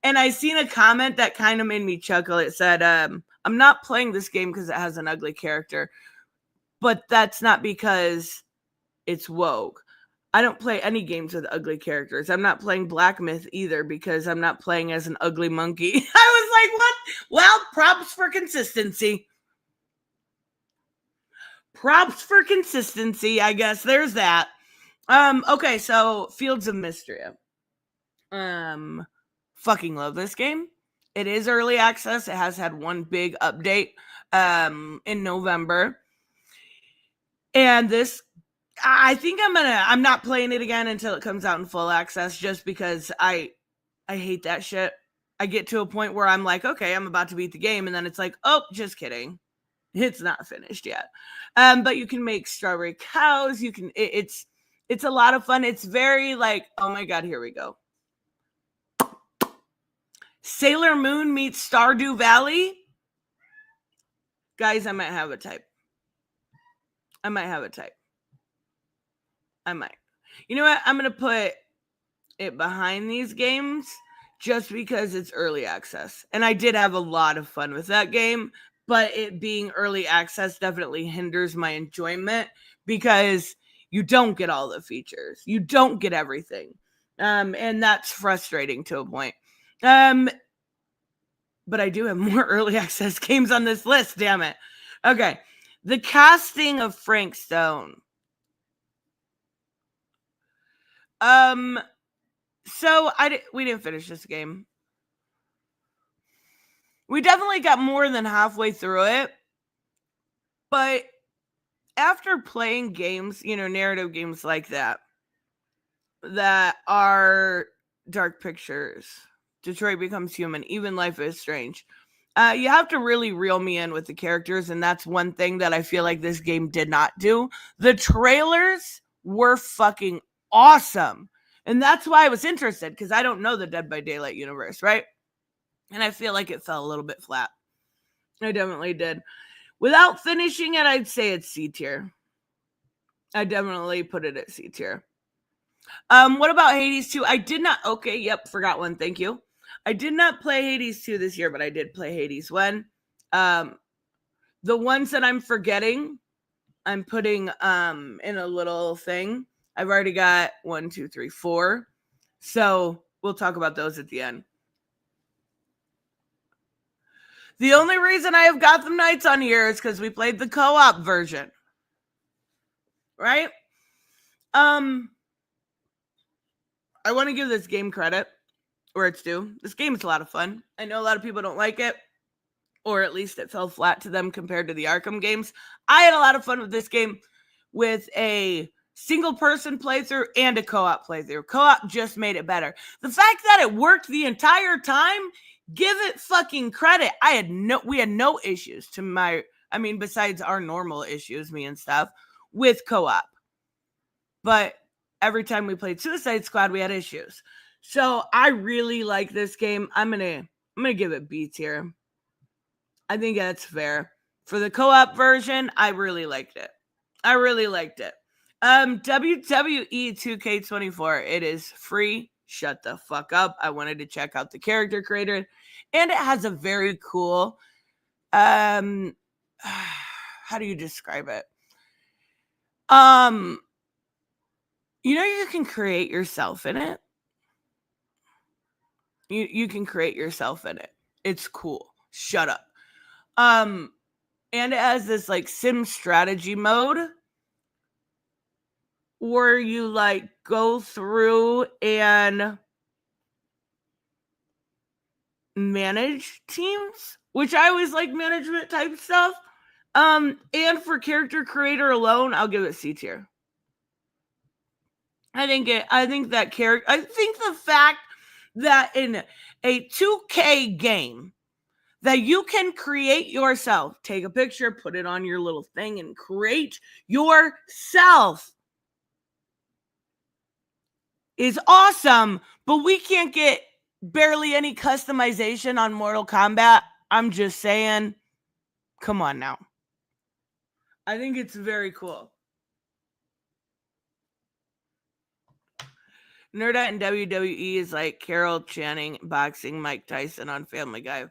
And I seen a comment that kind of made me chuckle. It said, I'm not playing this game because it has an ugly character. But that's not because it's woke. I don't play any games with ugly characters. I'm not playing Black Myth either because I'm not playing as an ugly monkey. I was like, what? Well, props for consistency. Props for consistency, I guess. There's that. Okay, so Fields of Mystria. Fucking love this game. It is early access. It has had one big update in November. And this, I think I'm not playing it again until it comes out in full access just because I hate that shit. I get to a point where I'm like, okay, I'm about to beat the game. And then it's like, oh, just kidding. It's not finished yet. But you can make strawberry cows. You can, it's a lot of fun. It's very like, oh my God, here we go. Sailor Moon meets Stardew Valley. Guys, I might have a type. I might. You know what? I'm going to put it behind these games just because it's early access. And I did have a lot of fun with that game, but it being early access definitely hinders my enjoyment because you don't get all the features. You don't get everything. And that's frustrating to a point. But I do have more early access games on this list, damn it. Okay. The casting of Frank Stone. So we didn't finish this game. We definitely got more than halfway through it. But after playing games, narrative games like that are dark pictures, Detroit Becomes Human, Even Life is Strange, you have to really reel me in with the characters, and that's one thing that I feel like this game did not do. The trailers were fucking awesome, and that's why I was interested, because I don't know the Dead by Daylight universe, right? And I feel like it fell a little bit flat. I definitely did. Without finishing it, I'd say it's C tier. I definitely put it at C tier. What about Hades 2? I did not. Okay, yep, forgot one. Thank you. I did not play Hades 2 this year, but I did play Hades 1. The ones that I'm forgetting, I'm putting in a little thing. I've already got 1, 2, 3, 4. So we'll talk about those at the end. The only reason I have Gotham Knights on here is because we played the co-op version. Right? I want to give this game credit where it's due. This game is a lot of fun. I know a lot of people don't like it, or at least it fell flat to them compared to the Arkham games. I had a lot of fun with this game with a single person playthrough and a co-op playthrough. Co-op just made it better. The fact that it worked the entire time, give it fucking credit. We had no issues besides our normal issues, me and stuff, with co-op. But every time we played Suicide Squad, we had issues. So I really like this game. I'm gonna give it B tier. I think that's fair. For the co-op version, I really liked it. WWE 2K24. It is free. Shut the fuck up. I wanted to check out the character creator. And it has a very cool, how do you describe it? You can create yourself in it. You can create yourself in it. It's cool. Shut up. And it has this like sim strategy mode where you like go through and manage teams, which I always like management type stuff. And for character creator alone, I'll give it C tier. I think the fact that in a 2K game that you can create yourself, take a picture, put it on your little thing and create yourself is awesome, but we can't get barely any customization on Mortal Kombat. I'm just saying, come on now. I think it's very cool. Nerdette in WWE is like Carol Channing boxing Mike Tyson on Family Guy.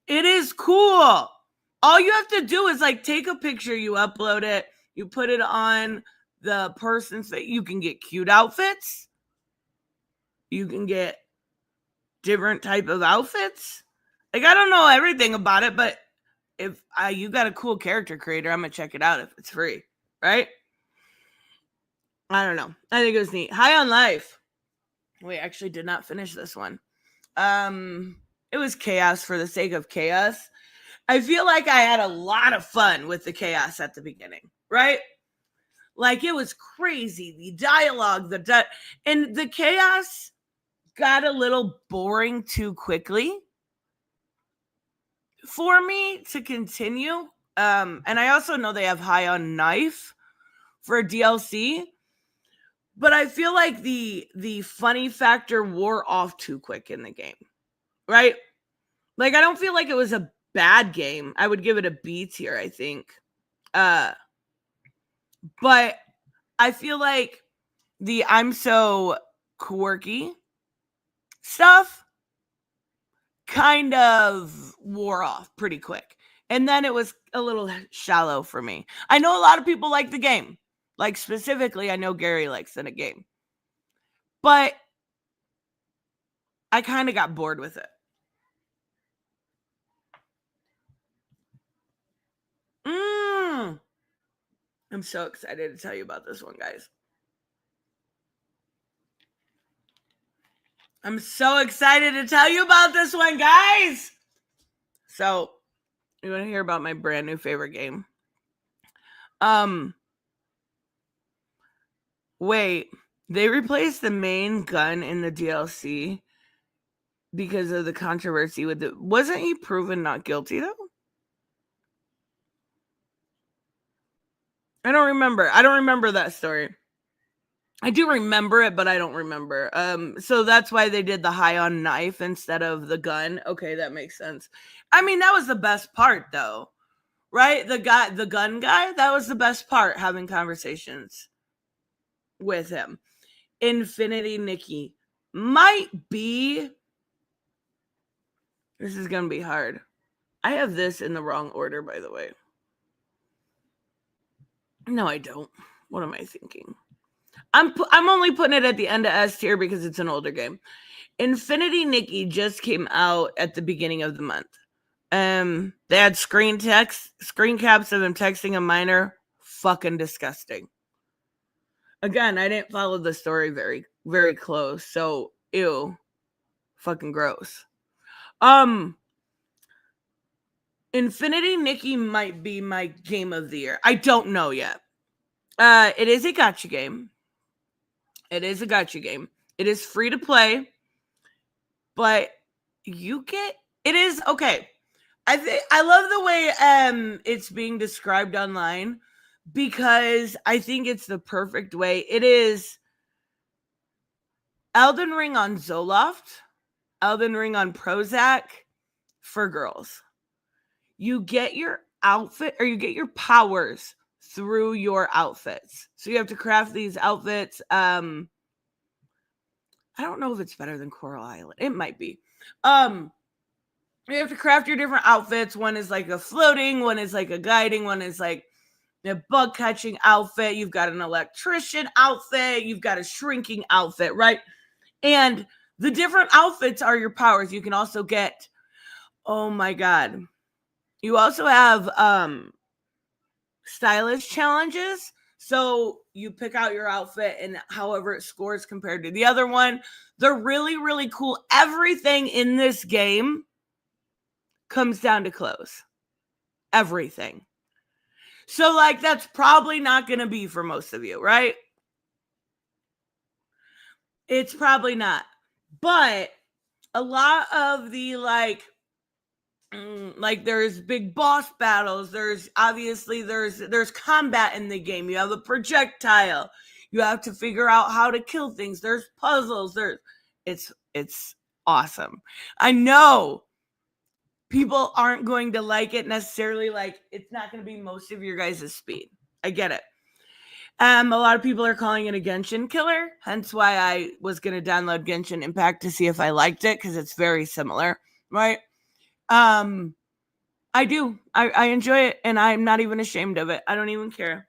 It is cool. All you have to do is like take a picture, you upload it, you put it on the person's face. You can get cute outfits. You can get different type of outfits. Like, I don't know everything about it, but if you got a cool character creator, I'm going to check it out if it's free, right? I don't know. I think it was neat. High on Life. We actually did not finish this one. It was chaos for the sake of chaos. I feel like I had a lot of fun with the chaos at the beginning, right? Like, it was crazy. The dialogue, and the chaos got a little boring too quickly for me to continue. And I also know they have High on Knife for DLC, but I feel like the funny factor wore off too quick in the game, right? Like, I don't feel like it was a bad game. I would give it a B tier, I think. But I feel like the I'm so quirky stuff kind of wore off pretty quick. And then it was a little shallow for me. I know a lot of people like the game. Like, specifically, I know Gary likes the game. But I kind of got bored with it. I'm so excited to tell you about this one, guys. I'm so excited to tell you about this one, guys. So, you want to hear about my brand new favorite game? Wait, they replaced the main gun in the DLC because of the controversy with it. Wasn't he proven not guilty, though? I don't remember that story. I do remember it, but I don't remember. So that's why they did the High on Knife instead of the gun. Okay, that makes sense. I mean, that was the best part, though, right? The gun guy, that was the best part, having conversations with him. Infinity Nikki might be. This is gonna be hard. I have this in the wrong order, by the way. No, I don't. What am I thinking? I'm only putting it at the end of S tier because it's an older game. Infinity Nikki just came out at the beginning of the month. They had screen caps of him texting a minor. Fucking disgusting. Again, I didn't follow the story very, very close, so ew. Fucking gross. Infinity Nikki might be my game of the year. I don't know yet. It is a gacha game. It is free to play, but it is okay. I love the way it's being described online because I think it's the perfect way. It is Elden Ring on Zoloft, Elden Ring on Prozac for girls. You get your outfit or you get your powers through your outfits. So you have to craft these outfits. I don't know if it's better than Coral Island. It might be. You have to craft your different outfits. One is like a floating, one is like a guiding, one is like a bug catching outfit. You've got an electrician outfit. You've got a shrinking outfit, right? And the different outfits are your powers. You can also get, oh my God. You also have stylish challenges. So you pick out your outfit and however it scores compared to the other one. They're really, really cool. Everything in this game comes down to clothes. Everything. So, like, that's probably not going to be for most of you, right? It's probably not. But a lot of the, like there's big boss battles. There's obviously there's combat in the game. You have a projectile. You have to figure out how to kill things. There's puzzles. It's awesome. I know people aren't going to like it necessarily. Like, it's not going to be most of your guys' speed. I get it. A lot of people are calling it a Genshin killer. Hence why I was going to download Genshin Impact to see if I liked it, because it's very similar, right? I do. I enjoy it, and I'm not even ashamed of it. I don't even care.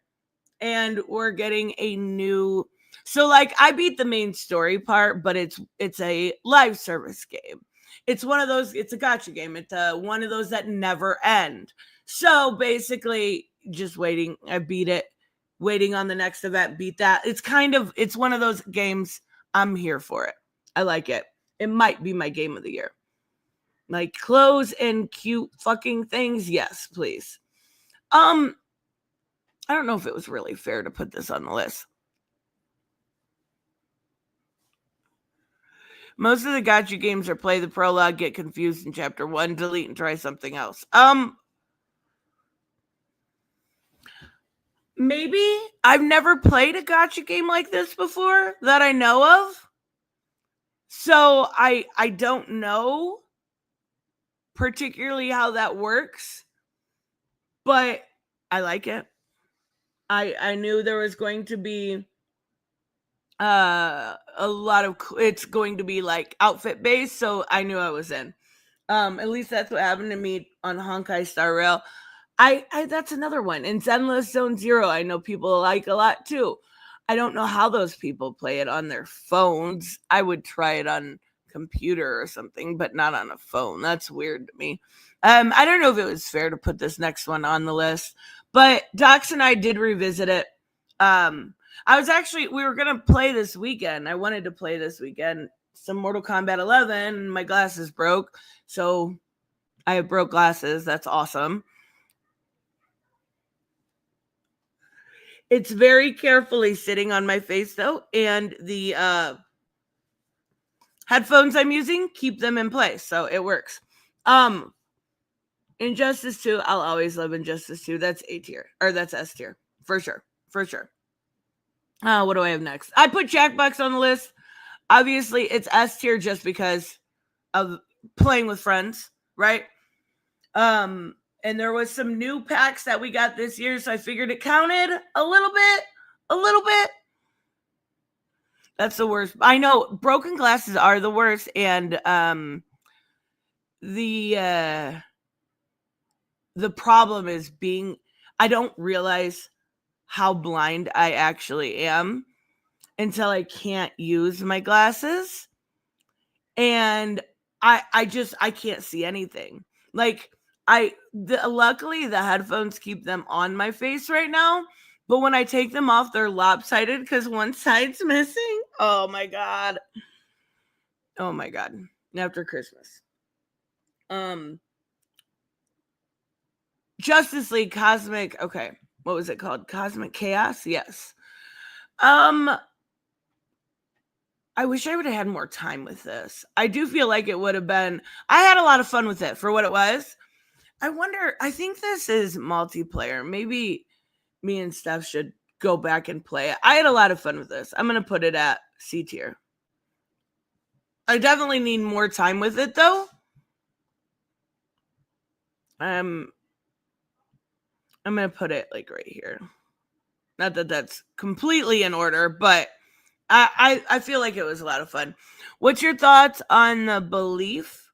And we're getting a new. So, like, I beat the main story part, but it's a live service game. It's one of those. It's a gacha game. It's one of those that never end. So basically, just waiting. I beat it. Waiting on the next event. Beat that. It's one of those games. I'm here for it. I like it. It might be my game of the year. Like clothes and cute fucking things. Yes, please. I don't know if it was really fair to put this on the list. Most of the gacha games are play the prologue, get confused in chapter 1, delete and try something else. Maybe. I've never played a gacha game like this before that I know of. So I don't know particularly how that works, but I like it. I knew there was going to be a lot of it's going to be like outfit based, so I knew I was in. At least that's what happened to me on Honkai Star Rail. I that's another one. And Zenless Zone Zero, I know people like a lot too. I don't know how those people play it on their phones. I would try it on computer or something, but not on a phone. That's weird to me. I don't know if it was fair to put this next one on the list, but Docs and I did revisit it. We were gonna play this weekend. I wanted to play this weekend some Mortal Kombat 11, and my glasses broke, so I have broke glasses. That's awesome. It's very carefully sitting on my face though, and the headphones I'm using keep them in place, so it works. Injustice 2, I'll always love Injustice 2. That's A tier, or that's S tier, for sure. What do I have next? I put Jackbox on the list. Obviously, it's S tier just because of playing with friends, right? And there was some new packs that we got this year, so I figured it counted a little bit. That's the worst. I know broken glasses are the worst, and the problem is I don't realize how blind I actually am until I can't use my glasses, and I can't see anything. Like luckily the headphones keep them on my face right now, but when I take them off, they're lopsided because one side's missing. Oh my god. After Christmas. Justice League Cosmic. Okay, what was it called? Cosmic Chaos. Yes. I wish I would have had more time with this. I do feel like it would have been. I had a lot of fun with it for what it was. I think this is multiplayer. Maybe me and Steph should go back and play it. I had a lot of fun with this. I'm going to put it at C tier. I definitely need more time with it, though. I'm going to put it like right here. Not that that's completely in order, but I feel like it was a lot of fun. What's your thoughts on the belief?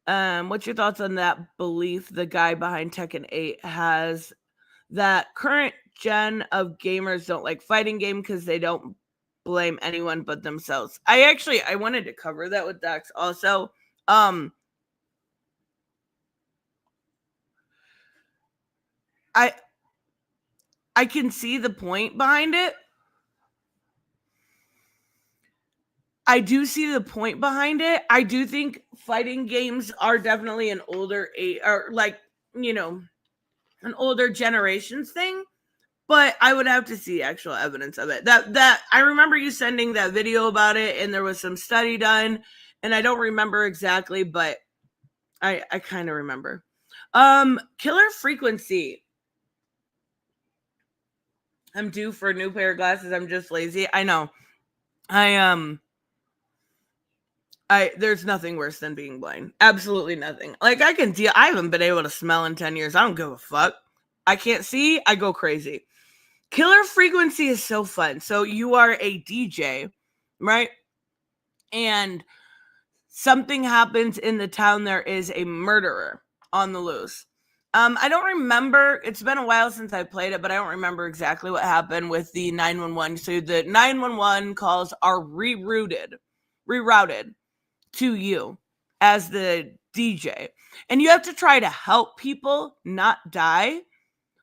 What's your thoughts on that belief the guy behind Tekken 8 has that current gen of gamers don't like fighting game because they don't blame anyone but themselves? I wanted to cover that with Dax also. I can see the point behind it. I do see the point behind it. I do think fighting games are definitely an older an older generations thing, but I would have to see actual evidence of it. That I remember you sending that video about it, and there was some study done, and I don't remember exactly, but I kind of remember. Killer Frequency. I'm due for a new pair of glasses. I'm just lazy. I know. There's nothing worse than being blind. Absolutely nothing. Like I haven't been able to smell in 10 years. I don't give a fuck. I can't see. I go crazy. Killer Frequency is so fun. So you are a DJ, right? And something happens in the town. There is a murderer on the loose. I don't remember. It's been a while since I played it, but I don't remember exactly what happened with the 911. So the 911 calls are rerouted to you as the DJ. And you have to try to help people not die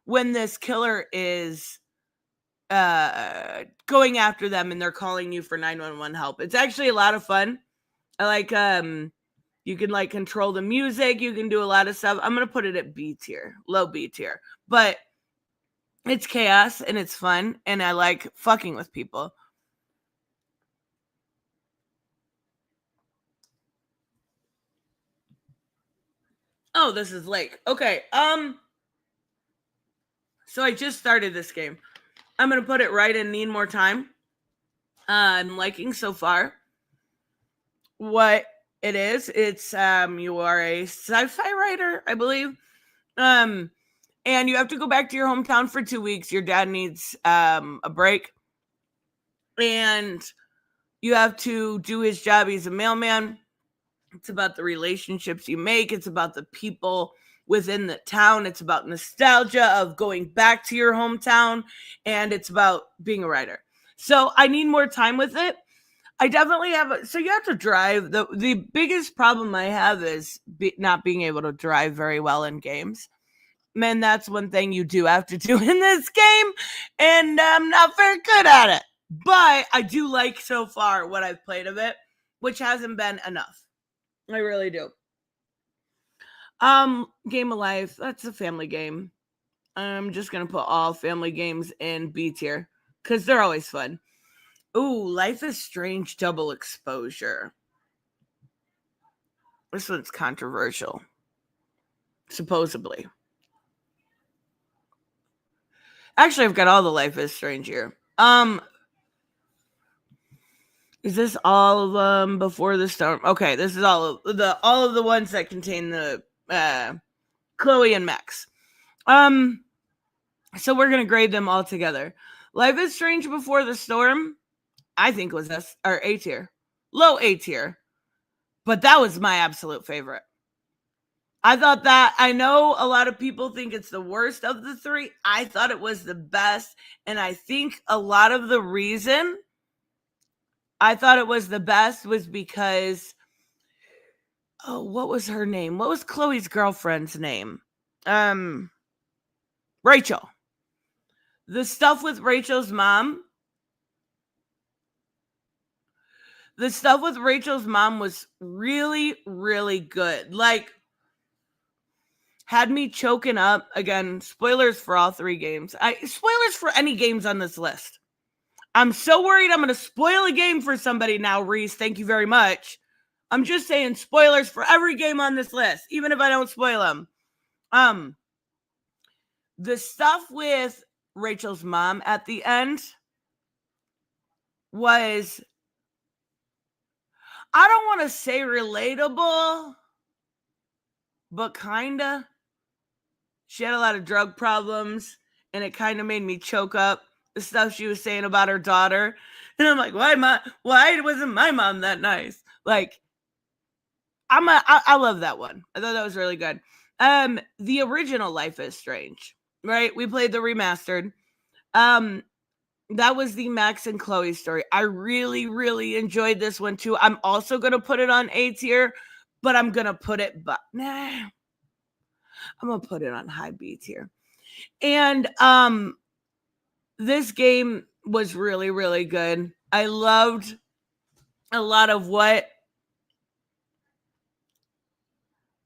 when this killer is going after them and they're calling you for 911 help. It's actually a lot of fun. I like you can like control the music, you can do a lot of stuff. I'm going to put it at B tier, low B tier. But it's chaos and it's fun and I like fucking with people. Oh, this is Lake. Okay. So I just started this game. I'm gonna put it right in Need More Time. I'm liking so far what it is. It's you are a sci-fi writer, I believe. And you have to go back to your hometown for 2 weeks. Your dad needs a break. And you have to do his job. He's a mailman. It's about the relationships you make. It's about the people within the town. It's about nostalgia of going back to your hometown. And it's about being a writer. So I need more time with it. I definitely have. So you have to drive. The biggest problem I have is not being able to drive very well in games. Man, that's one thing you do have to do in this game. And I'm not very good at it. But I do like so far what I've played of it, which hasn't been enough. I really do. Game of Life, that's a family game. I'm just gonna put all family games in B tier because they're always fun. Ooh, Life is Strange Double Exposure. This one's controversial. Supposedly. Actually, I've got all the Life is Strange here. Is this all of them before the storm? Okay, this is all of the ones that contain the Chloe and Max. So we're gonna grade them all together. Life is Strange Before the Storm, I think was A tier, low A tier, but that was my absolute favorite. I thought that, I know a lot of people think it's the worst of the three. I thought it was the best, and I think a lot of the reason I thought it was the best was because, oh, what was her name? What was Chloe's girlfriend's name? Rachel. The stuff with Rachel's mom. The stuff with Rachel's mom was really, really good. Like, had me choking up. Again, spoilers for all three games. Spoilers for any games on this list. I'm so worried I'm going to spoil a game for somebody now, Reese. Thank you very much. I'm just saying spoilers for every game on this list, even if I don't spoil them. The stuff with Rachel's mom at the end was, I don't want to say relatable, but kinda. She had a lot of drug problems, and it kind of made me choke up. The stuff she was saying about her daughter, and I'm like, why wasn't my mom that nice? Like, I love that one. I thought that was really good. The original Life is Strange, right? We played the remastered. That was the Max and Chloe story. I really, really enjoyed this one too. I'm also gonna put it on A tier, but I'm gonna put it, I'm gonna put it on high B tier. And this game was really, really good. I loved a lot of what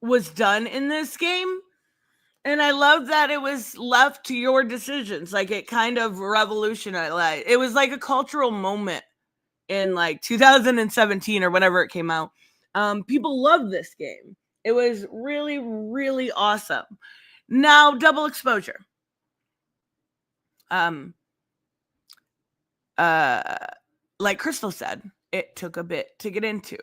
was done in this game. And I love that it was left to your decisions. Like, it kind of revolutionized. It was like a cultural moment in like 2017 or whenever it came out. People loved this game. It was really, really awesome. Now, Double Exposure. Like Crystal said, it took a bit to get into.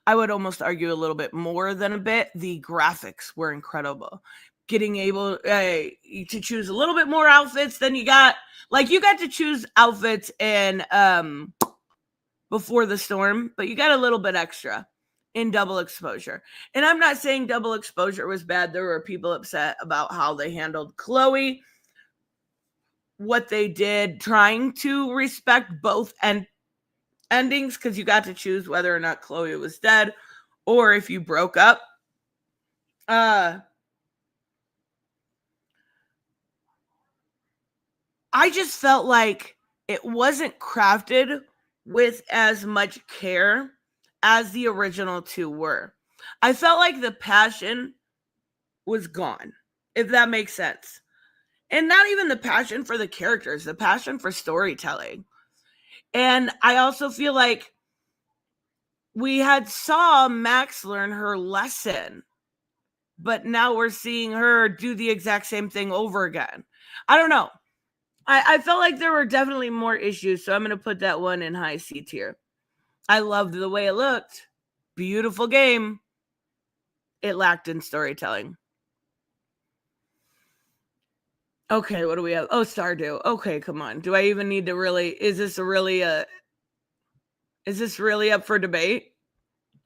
I would almost argue a little bit more than a bit. The graphics were incredible. Getting able to choose a little bit more outfits than you got. Like, you got to choose outfits in Before the Storm, but you got a little bit extra in Double Exposure. And I'm not saying Double Exposure was bad. There were people upset about how they handled Chloe, what they did, trying to respect both endings, because you got to choose whether or not Chloe was dead or if you broke up. I just felt like it wasn't crafted with as much care as the original two were. I felt like the passion was gone, if that makes sense. And not even the passion for the characters, the passion for storytelling. And I also feel like we had saw Max learn her lesson but now we're seeing her do the exact same thing over again. I don't know. I felt like there were definitely more issues, so I'm going to put that one in high C tier. I loved the way it looked. Beautiful game. It lacked in storytelling. Okay, what do we have? Oh, Stardew. Okay, come on. Do I even need to really... Is this really up for debate?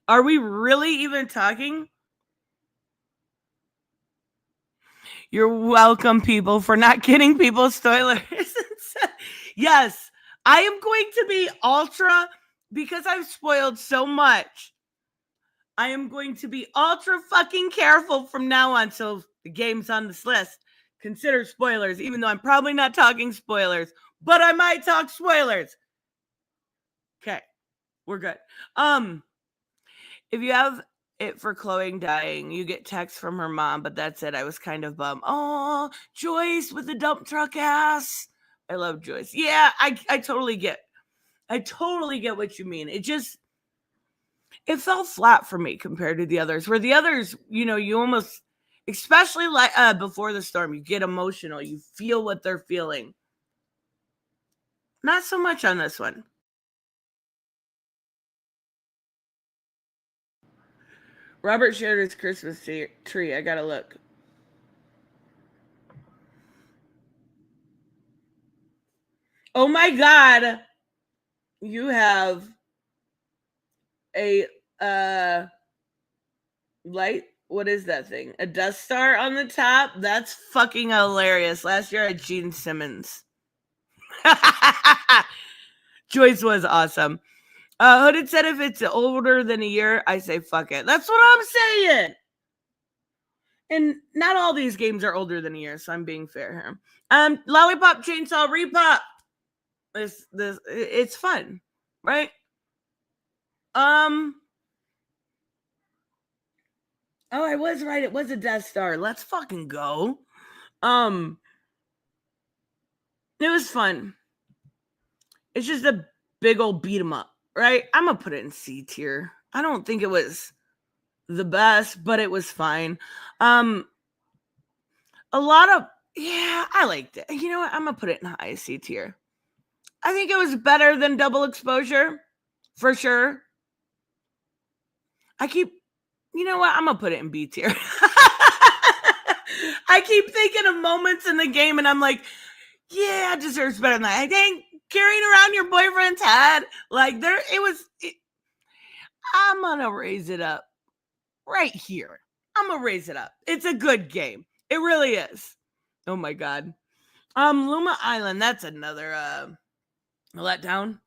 Are we really even talking? You're welcome, people, for not getting people spoilers. Yes, I am going to be ultra, because I've spoiled so much. I am going to be ultra fucking careful from now on. So the game's on this list. Consider spoilers, even though I'm probably not talking spoilers, but I might talk spoilers. Okay, we're good. If you have it for Chloe dying, you get text from her mom, but that's it. I was kind of bummed. Oh, Joyce with the dump truck ass. I love Joyce. Yeah, I totally get. I totally get what you mean. It fell flat for me compared to the others. Where the others, you almost, especially like Before the Storm, you get emotional. You feel what they're feeling. Not so much on this one. Robert shared his Christmas tree. I gotta look. Oh my God. You have a light. What is that thing? A Death Star on the top? That's fucking hilarious. Last year I had Gene Simmons. Joyce was awesome. Hooded said if it's older than a year, I say fuck it. That's what I'm saying. And not all these games are older than a year, so I'm being fair here. Lollipop Chainsaw Repop. It's fun, right? Oh, I was right. It was a Death Star. Let's fucking go. It was fun. It's just a big old beat 'em up, right? I'm gonna put it in C tier. I don't think it was the best, but it was fine. A lot of I liked it. You know what? I'm gonna put it in high C tier. I think it was better than Double Exposure, for sure. You know what? I'm gonna put it in B tier. I keep thinking of moments in the game, and I'm like, yeah, it deserves better than that. I think carrying around your boyfriend's head, like I'm gonna raise it up right here. I'm gonna raise it up. It's a good game. It really is. Oh my God. Luma Island. That's another letdown.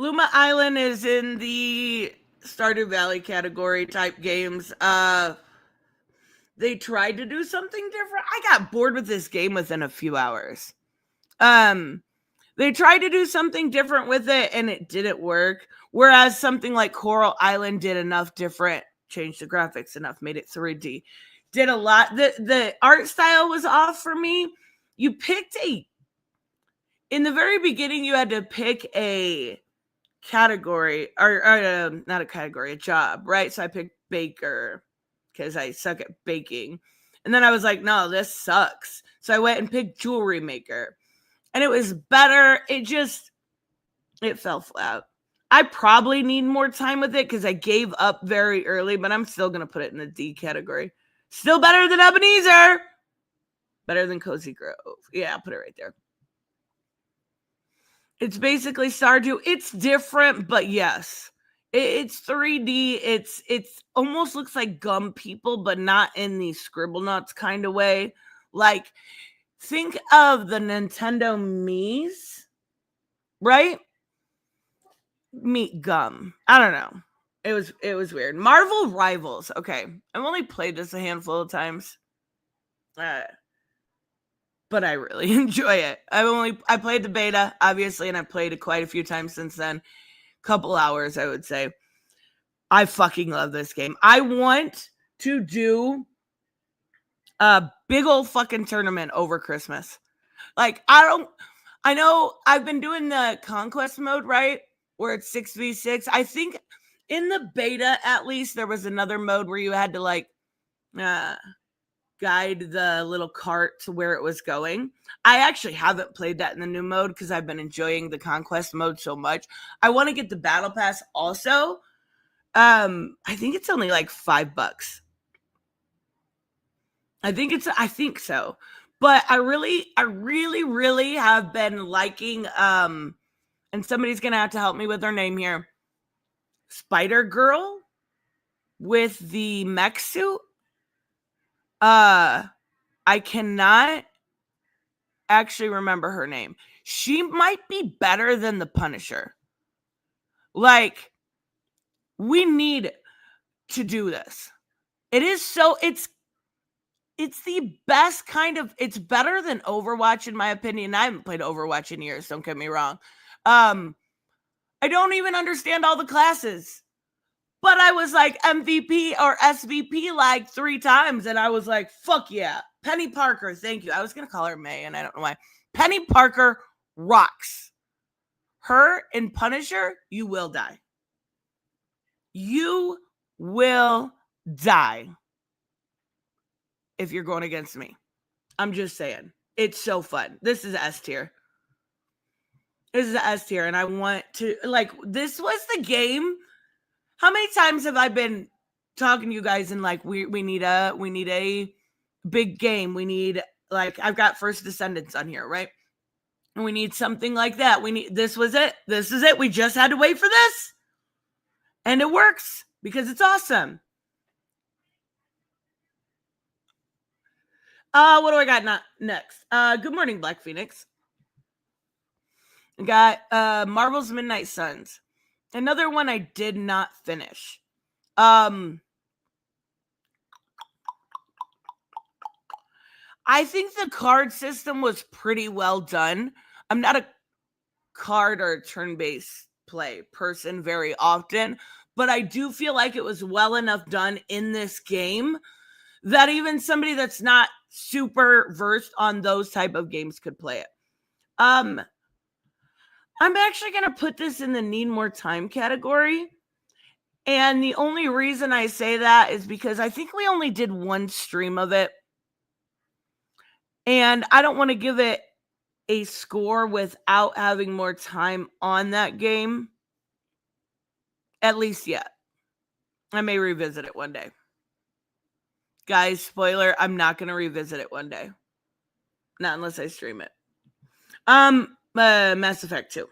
Luma Island is in the Stardew Valley category type games. They tried to do something different. I got bored with this game within a few hours. They tried to do something different with it and it didn't work. Whereas something like Coral Island did enough different, changed the graphics enough, made it 3D. Did a lot. The art style was off for me. You picked in the very beginning, you had to pick a category or not a category, a job, right? So I picked baker because I suck at baking. And then I was like, no, this sucks. So I went and picked jewelry maker. And it was better. It fell flat. I probably need more time with it because I gave up very early, but I'm still going to put it in the D category. Still better than Ebenezer. Better than Cozy Grove. Yeah, I'll put it right there. It's basically Stardew. It's different, but yes. It's 3D. It's almost looks like Gum People, but not in the Scribblenauts kind of way. Like, think of the Nintendo Mii's, right? Meet Gum. I don't know. It was weird. Marvel Rivals. Okay. I've only played this a handful of times. But I really enjoy it. I played the beta, obviously, and I've played it quite a few times since then. Couple hours, I would say. I fucking love this game. I want to do a big old fucking tournament over Christmas. Like, I know I've been doing the conquest mode, right? where it's 6v6. I think in the beta, at least, there was another mode where you had to like guide the little cart to where it was going. I actually haven't played that in the new mode because I've been enjoying the conquest mode so much. I want to get the battle pass also. I think it's only like $5. I think so. But I really have been liking and somebody's gonna have to help me with their name here. Spider Girl with the mech suit. I cannot actually remember her name. She might be better than the Punisher. Like, we need to do this. It's the best kind of, it's better than Overwatch in my opinion. I haven't played Overwatch in years, don't get me wrong. I don't even understand all the classes. But I was like MVP or SVP like 3 times, and I was like, fuck yeah. Penny Parker, thank you. I was going to call her May, and I don't know why. Penny Parker rocks. Her and Punisher, you will die. You will die if you're going against me. I'm just saying. It's so fun. This is S tier. This is S tier, and I want to, like, this was the game. How many times have I been talking to you guys and like we need a big game. We need, like, I've got First Descendants on here, right? And we need something like that. This was it. This is it. We just had to wait for this. And it works because it's awesome. What do I got next? Good morning, Black Phoenix. I got Marvel's Midnight Suns. Another one I did not finish. I think the card system was pretty well done. I'm not a card or turn-based play person very often, but I do feel like it was well enough done in this game that even somebody that's not super versed on those type of games could play it. I'm actually going to put this in the need more time category. And the only reason I say that is because I think we only did one stream of it. And I don't want to give it a score without having more time on that game. At least yet. I may revisit it one day. Guys, spoiler, I'm not going to revisit it one day. Not unless I stream it. Mass Effect 2.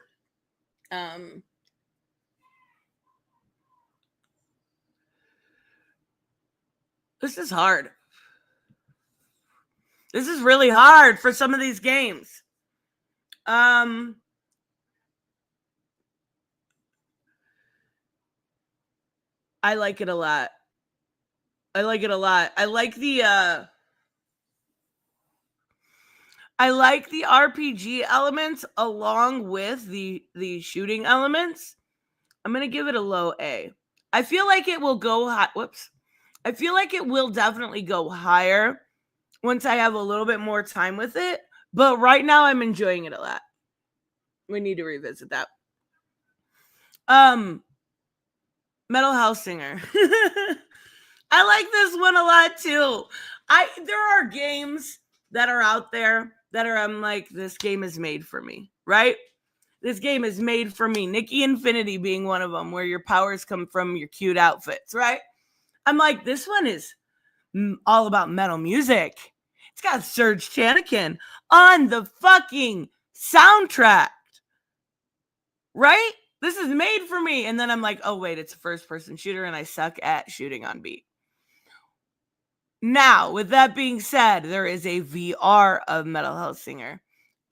This is hard. This is really hard for some of these games. I like it a lot. I like the RPG elements along with the shooting elements. I'm going to give it a low A. I feel like it will go high. I feel like it will definitely go higher once I have a little bit more time with it. But right now I'm enjoying it a lot. We need to revisit that. Metal Hellsinger. I like this one a lot too. There are games that are out there that are, I'm like, this game is made for me, right? This game is made for me. Nikki Infinity being one of them, where your powers come from your cute outfits, right? I'm like, this one is all about metal music. It's got Serge Tankian on the fucking soundtrack, right? This is made for me. And then I'm like, oh, wait, it's a first-person shooter, and I suck at shooting on beat. Now, with that being said, there is a VR of Metal Hellsinger.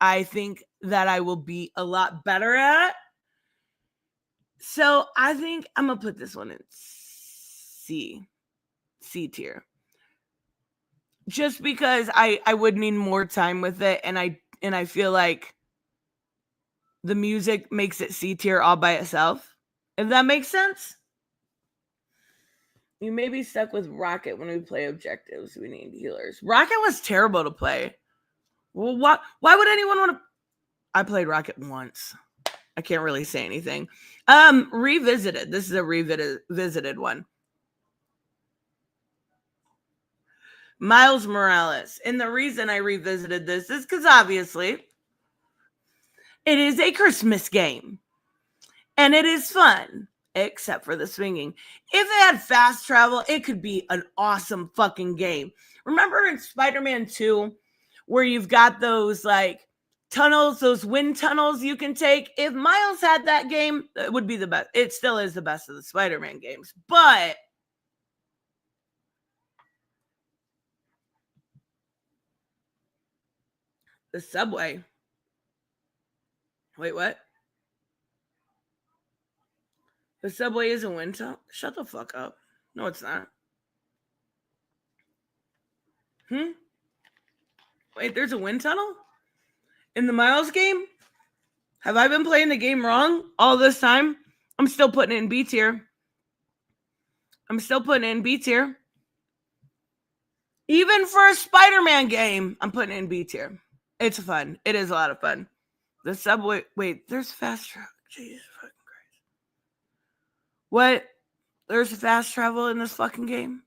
I think that I will be a lot better at. So I think I'm going to put this one in C tier. Just because I would need more time with it, and I feel like the music makes it C tier all by itself. If that makes sense. You may be stuck with Rocket when we play objectives. We need healers. Rocket was terrible to play. Well, why would anyone want to? I played Rocket once. I can't really say anything. Revisited. This is a revisited one. Miles Morales. And the reason I revisited this is because obviously it is a Christmas game. And it is fun, except for the swinging. If it had fast travel, it could be an awesome fucking game. Remember in Spider-Man 2, where you've got those like tunnels, those wind tunnels you can take? If Miles had that game, it would be the best. It still is the best of the Spider-Man games. But the subway. Wait, what? The subway is a wind tunnel? Shut the fuck up. No, it's not. Wait, there's a wind tunnel? In the Miles game? Have I been playing the game wrong all this time? I'm still putting it in B tier. Even for a Spider-Man game, I'm putting it in B tier. It's fun. It is a lot of fun. The subway. Wait, there's fast travel. Jesus fucking Christ. What? There's fast travel in this fucking game?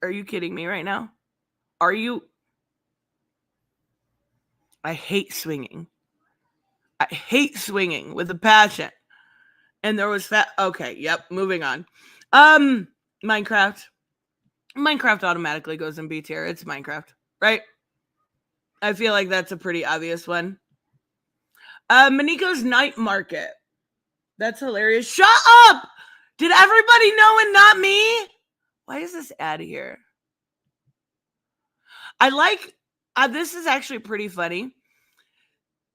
Are you kidding me right now? Are you? I hate swinging. I hate swinging with a passion. And there was okay, yep, moving on. Minecraft. Minecraft automatically goes in B tier. It's Minecraft, right? I feel like that's a pretty obvious one. Maniko's Night Market. That's hilarious. Shut up! Did everybody know and not me? Why is this ad here? I like, this is actually pretty funny.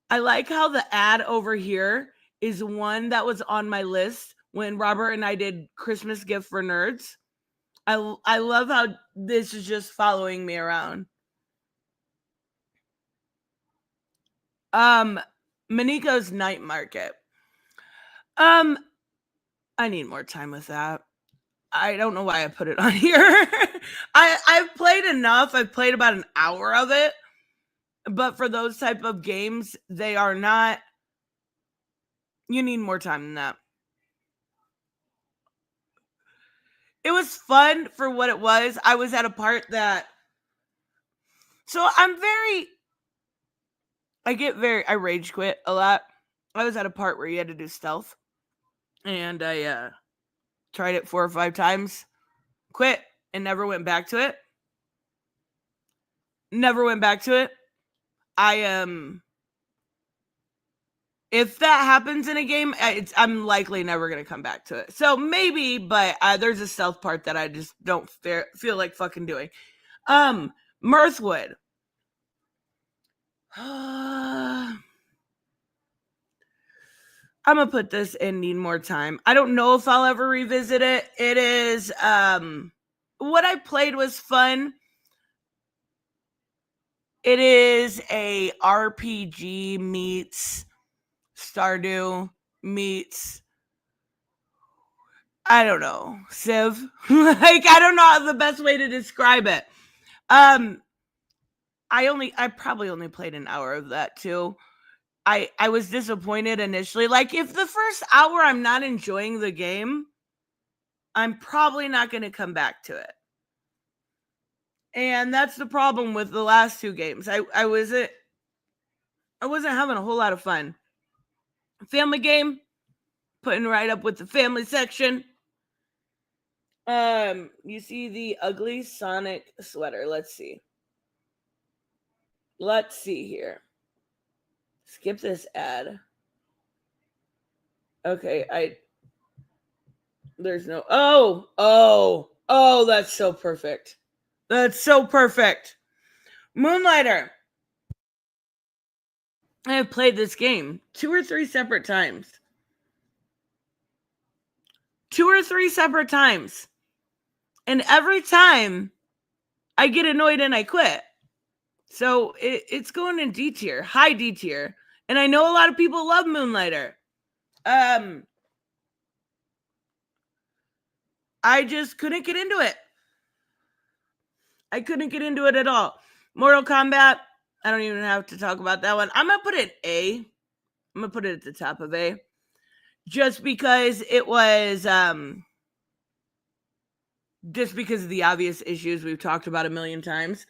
I like how the ad over here is one that was on my list when Robert and I did Christmas Gift for Nerds. I love how this is just following me around. Maniko's Night Market. I need more time with that. I don't know why I put it on here. I've played enough. I've played about an hour of it. But for those type of games, they are not. You need more time than that. It was fun for what it was. I was at a part that. So I rage quit a lot. I was at a part where you had to do stealth. And I tried it 4 or 5 times. Quit and never went back to it. If that happens in a game, I'm likely never going to come back to it. So maybe, but there's a stealth part that I just don't feel like fucking doing. Mirthwood. I'm going to put this in need more time. I don't know if I'll ever revisit it. It is, what I played was fun. It is a RPG meets Stardew meets, I don't know, Civ. Like, I don't know the best way to describe it. I probably only played an hour of that too. I was disappointed initially. Like, if the first hour I'm not enjoying the game, I'm probably not going to come back to it. And that's the problem with the last 2 games. I wasn't having a whole lot of fun. Family game, putting right up with the family section. You see the ugly Sonic sweater. Let's see here. Skip this ad. Okay, there's no, oh, that's so perfect. Moonlighter. I have played this game 2 or 3 separate times. And every time I get annoyed and I quit. So it's going in D tier, high D tier. And I know a lot of people love Moonlighter. I just couldn't get into it. I couldn't get into it at all. Mortal Kombat, I don't even have to talk about that one. I'm going to put it A. I'm going to put it at the top of A. Just because it was, just because of the obvious issues we've talked about a million times.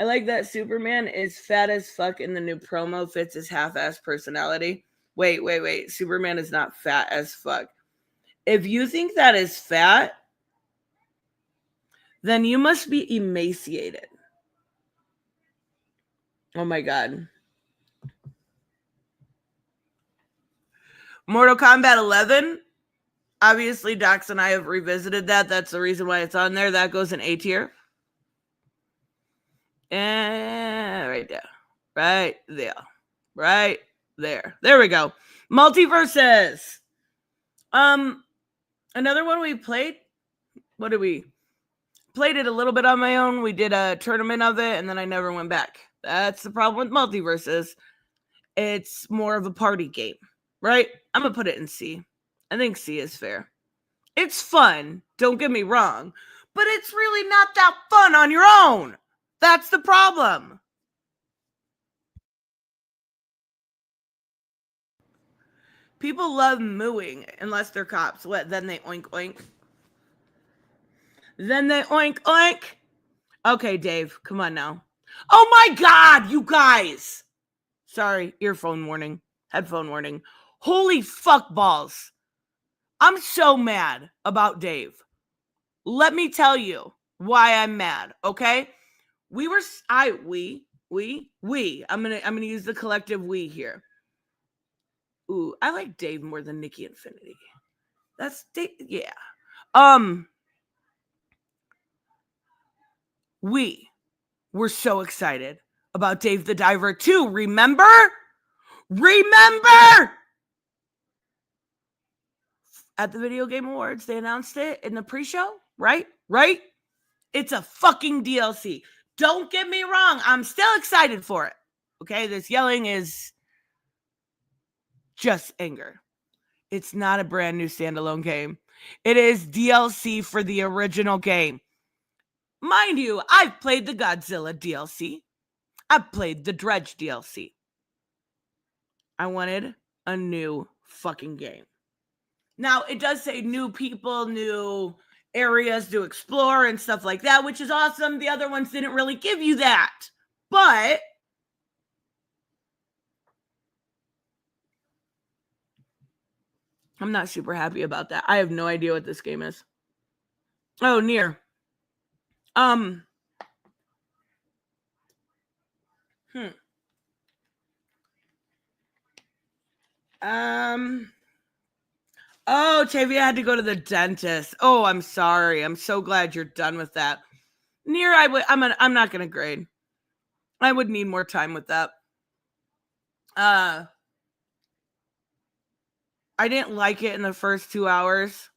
I like that Superman is fat as fuck in the new promo, fits his half-ass personality. Wait. Superman is not fat as fuck. If you think that is fat, then you must be emaciated. Oh my God. Mortal Kombat 11. Obviously, Docs and I have revisited that. That's the reason why it's on there. That goes in A tier. And right there. Right there. Right there. There we go. Multiverses. Another one we played. What did we? Played it a little bit on my own. We did a tournament of it, and then I never went back. That's the problem with Multiverses. It's more of a party game, right? I'm going to put it in C. I think C is fair. It's fun, don't get me wrong, but it's really not that fun on your own. That's the problem. People love mooing unless they're cops. What? Then they oink oink. Then they oink oink. Okay, Dave, come on now. Oh my God, you guys. Sorry, earphone warning, headphone warning. Holy fuck balls. I'm so mad about Dave. Let me tell you why I'm mad, okay? I'm gonna use the collective we here. Ooh, I like Dave more than Nikki Infinity. That's Dave, yeah. We were so excited about Dave the Diver 2, remember? At the Video Game Awards, they announced it in the pre-show, right? It's a fucking DLC. Don't get me wrong. I'm still excited for it. Okay, this yelling is just anger. It's not a brand new standalone game. It is DLC for the original game. Mind you, I've played the Godzilla DLC. I've played the Dredge DLC. I wanted a new fucking game. Now, it does say new people, new areas to explore and stuff like that, which is awesome. The other ones didn't really give you that. But I'm not super happy about that. I have no idea what this game is. Oh, Nier. Oh, Tavia had to go to the dentist. Oh, I'm sorry. I'm so glad you're done with that. Nier, I'm not gonna grade. I would need more time with that. I didn't like it in the first 2 hours,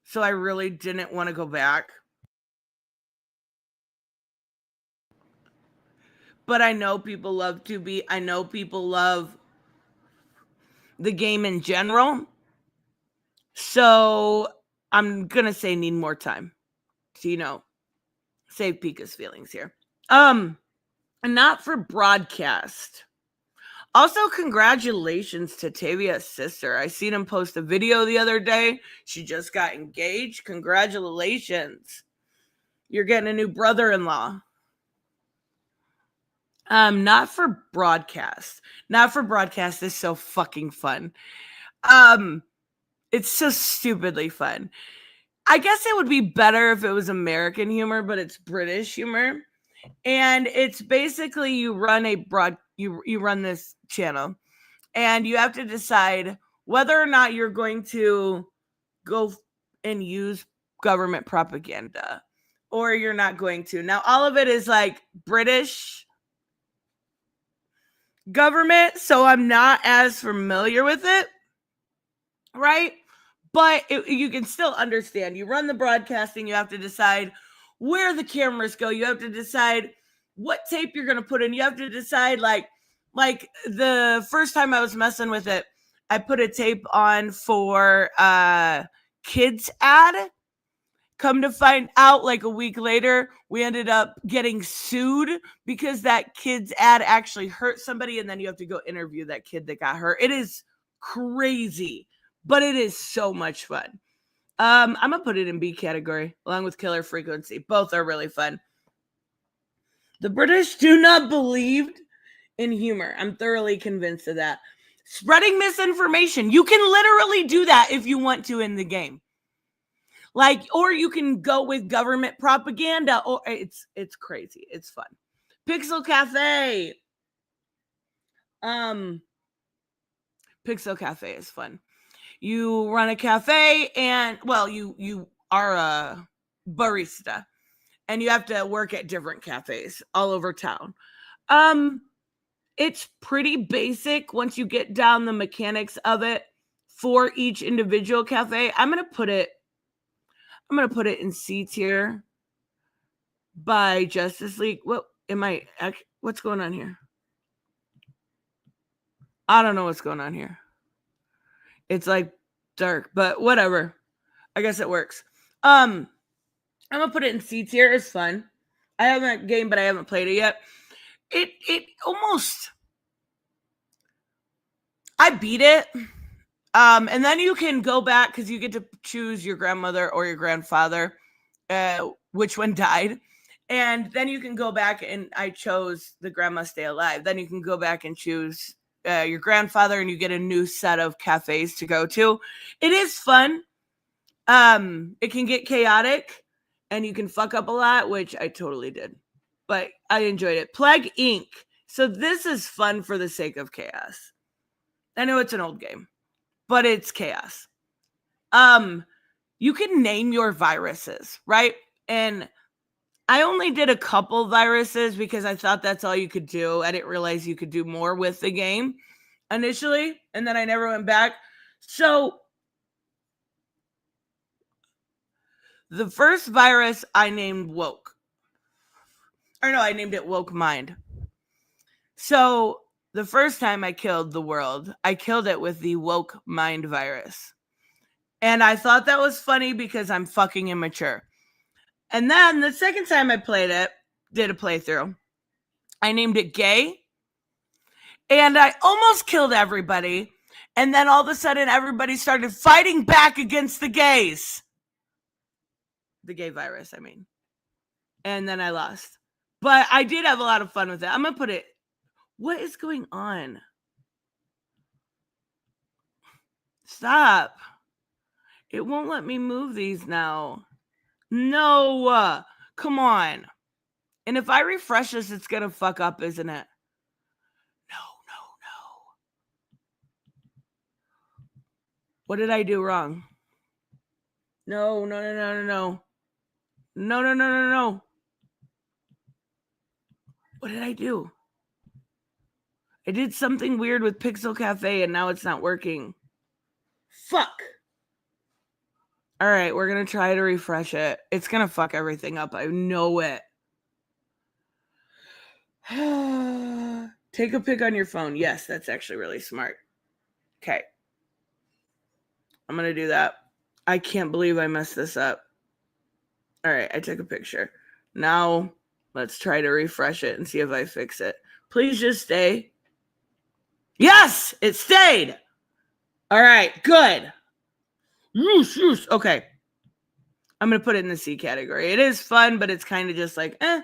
so I really didn't want to go back. But I know people love 2B. I know people love the game in general. So I'm going to say need more time to, save Pika's feelings here. Not for broadcast. Also, congratulations to Tavia's sister. I seen him post a video the other day. She just got engaged. Congratulations. You're getting a new brother-in-law. Not for broadcast. Not for broadcast is so fucking fun. It's so stupidly fun. I guess it would be better if it was American humor, but it's British humor. And it's basically you run this channel and you have to decide whether or not you're going to go and use government propaganda or you're not going to. Now, all of it is like British government, so I'm not as familiar with it, right? But you can still understand. You run the broadcasting, you have to decide where the cameras go. You have to decide what tape you're going to put in. You have to decide, like the first time I was messing with it, I put a tape on for kids ad Come to find out, like a week later, we ended up getting sued because that kid's ad actually hurt somebody, and then you have to go interview that kid that got hurt. It is crazy, but it is so much fun. I'm gonna put it in B category along with Killer Frequency. Both are really fun. The British do not believe in humor. I'm thoroughly convinced of that. Spreading misinformation. You can literally do that if you want to in the game. Like, or you can go with government propaganda, or it's crazy. It's fun. Pixel Cafe. Pixel Cafe is fun. You run a cafe and, well, you are a barista and you have to work at different cafes all over town. It's pretty basic once you get down the mechanics of it for each individual cafe. I'm going to put it in C tier by Justice League. What's going on here? I don't know what's going on here. It's like dark, but whatever. I guess it works. I'm going to put it in C tier. It's fun. I haven't game, but I haven't played it yet. It almost, I beat it. And then you can go back because you get to choose your grandmother or your grandfather, which one died. And then you can go back, and I chose the grandma stay alive. Then you can go back and choose your grandfather, and you get a new set of cafes to go to. It is fun. It can get chaotic, and you can fuck up a lot, which I totally did. But I enjoyed it. Plague Inc. So this is fun for the sake of chaos. I know it's an old game, but it's chaos. You can name your viruses, right? And I only did a couple viruses because I thought that's all you could do. I didn't realize you could do more with the game initially, and then I never went back. So the first virus I named Woke. Or no, I named it Woke Mind. So the first time I killed the world, I killed it with the Woke Mind virus. And I thought that was funny because I'm fucking immature. And then the second time I played it, did a playthrough, I named it Gay. And I almost killed everybody. And then all of a sudden, everybody started fighting back against the gays. The gay virus, I mean. And then I lost. But I did have a lot of fun with it. I'm going to put it. What is going on? Stop. It won't let me move these now. No. Come on. And if I refresh this, it's going to fuck up, isn't it? No. What did I do wrong? No. No. What did I do? I did something weird with Pixel Cafe and now it's not working. Fuck. All right, we're going to try to refresh it. It's going to fuck everything up. I know it. Take a pic on your phone. Yes, that's actually really smart. Okay. I'm going to do that. I can't believe I messed this up. All right, I took a picture. Now, let's try to refresh it and see if I fix it. Please just stay. Yes, it stayed. All right, good. Yes. Okay. I'm going to put it in the C category. It is fun, but it's kind of just like, eh.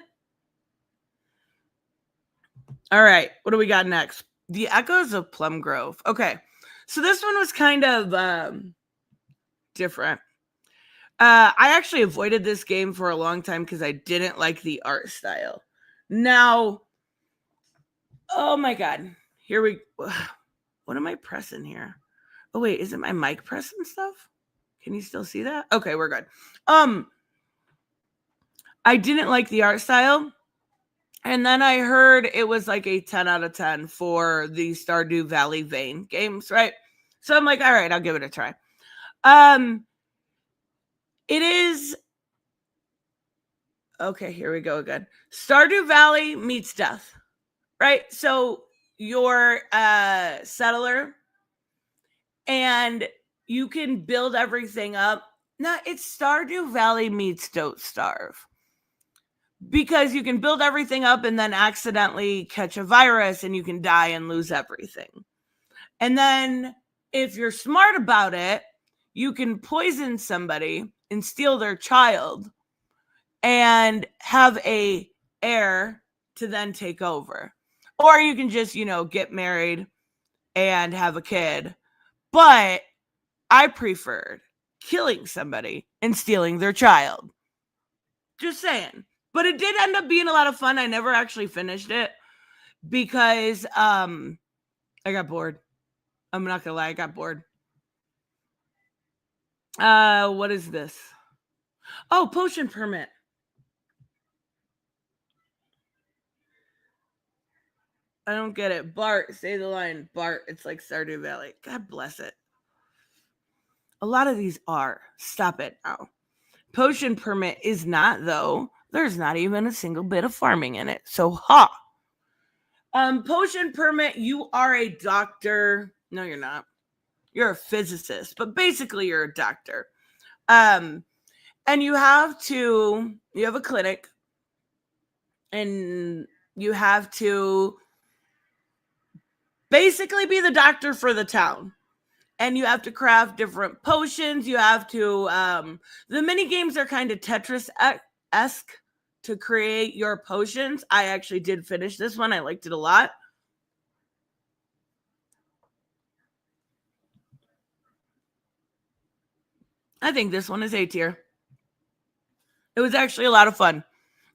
All right, what do we got next? The Echoes of Plum Grove. Okay, so this one was kind of different. I actually avoided this game for a long time because I didn't like the art style. Now, oh my God. Here we go. What am I pressing here? Oh, wait, is it my mic pressing stuff? Can you still see that? Okay, we're good. I didn't like the art style. And then I heard it was like a 10 out of 10 for the Stardew Valley vein games, right? So I'm like, all right, I'll give it a try. It is... Okay, here we go again. Stardew Valley meets death, right? So you're a settler and you can build everything up No, it's Stardew Valley meets Don't Starve. Because you can build everything up and then accidentally catch a virus and you can die and lose everything. And then if you're smart about it, you can poison somebody and steal their child and have a heir to then take over. Or you can just, get married and have a kid. But I preferred killing somebody and stealing their child. Just saying. But it did end up being a lot of fun. I never actually finished it because I got bored. I'm not gonna lie, I got bored. What is this? Oh, potion permit. I don't get it. Bart, say the line. Bart, it's like Stardew Valley. God bless it. A lot of these are. Stop it now. Potion permit is not, though. There's not even a single bit of farming in it. So, ha. Potion permit, you are a doctor. No, you're not. You're a physicist, but basically you're a doctor. And you have a clinic, and you have to basically be the doctor for the town. And you have to craft different potions. You have to, the mini games are kind of Tetris-esque to create your potions. I actually did finish this one. I liked it a lot. I think this one is A tier. It was actually a lot of fun.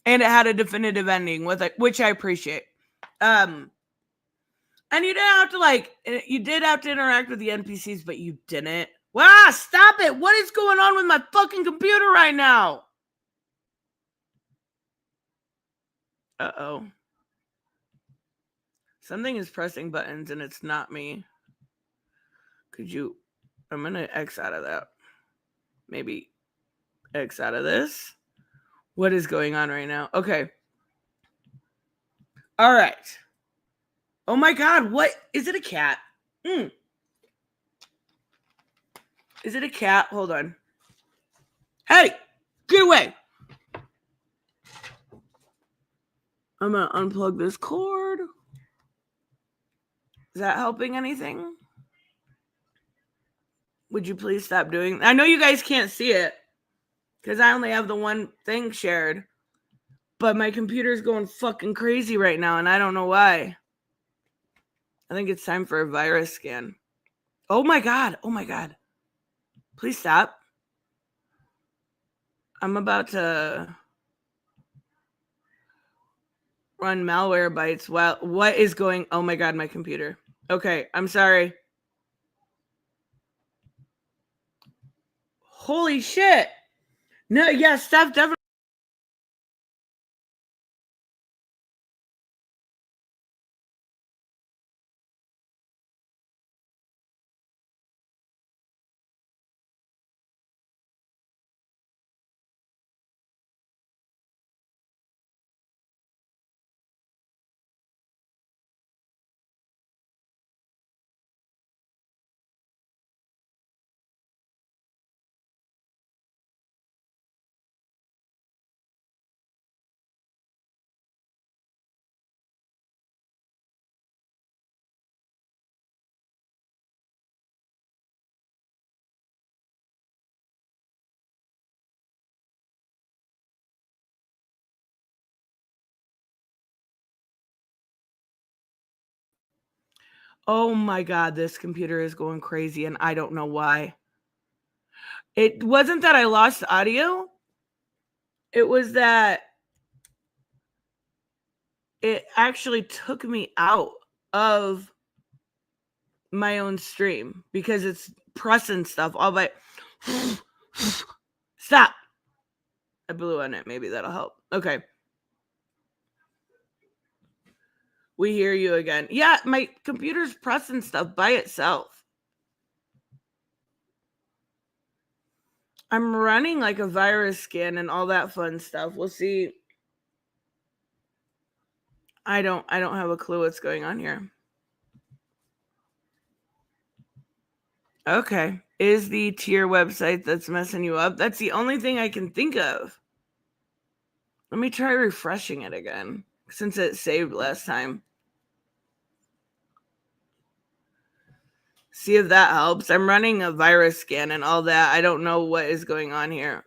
And it had a definitive ending with it, which I appreciate. And you did have to interact with the NPCs, but you didn't. Wow, stop it. What is going on with my fucking computer right now? Uh-oh. Something is pressing buttons and it's not me. I'm going to X out of that. Maybe X out of this. What is going on right now? Okay. All right. Oh my God. What? Is it a cat? Is it a cat? Hold on. Hey, get away. I'm going to unplug this cord. Is that helping anything? Would you please stop doing? I know you guys can't see it because I only have the one thing shared. But my computer's going fucking crazy right now, and I don't know why. I think it's time for a virus scan. Oh my God. Oh my God. Please stop. I'm about to run Malwarebytes. Well, what is going? Oh my God, my computer. Okay, I'm sorry. Holy shit. No, yeah, Steph definitely. Oh my God, this computer is going crazy, and I don't know why. It wasn't that I lost audio. It was that it actually took me out of my own stream because it's pressing stuff all by. Stop. I blew on it. Maybe that'll help. Okay. We hear you again. Yeah, my computer's pressing stuff by itself. I'm running like a virus scan and all that fun stuff. We'll see. I don't have a clue what's going on here. Okay. is the tier website that's messing you up. That's the only thing I can think of. Let me try refreshing it again since it saved last time. See if that helps. I'm running a virus scan and all that. I don't know what is going on here.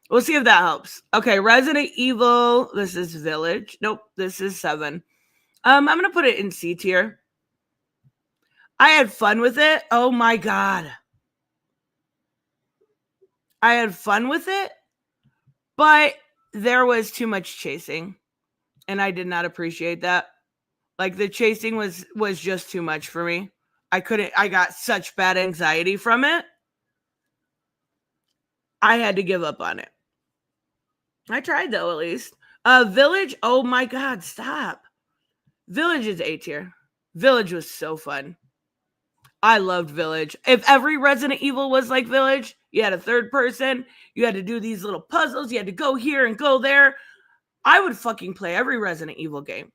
We'll see if that helps. Okay, Resident Evil. This is Village. Nope, this is 7. I'm going to put it in C tier. I had fun with it. Oh my God. I had fun with it, but there was too much chasing, and I did not appreciate that. Like, the chasing was just too much for me. I got such bad anxiety from it. I had to give up on it. I tried though, at least. Village, oh my God, stop. Village is A tier. Village was so fun. I loved Village. If every Resident Evil was like Village, you had a third person, you had to do these little puzzles, you had to go here and go there, I would fucking play every Resident Evil game.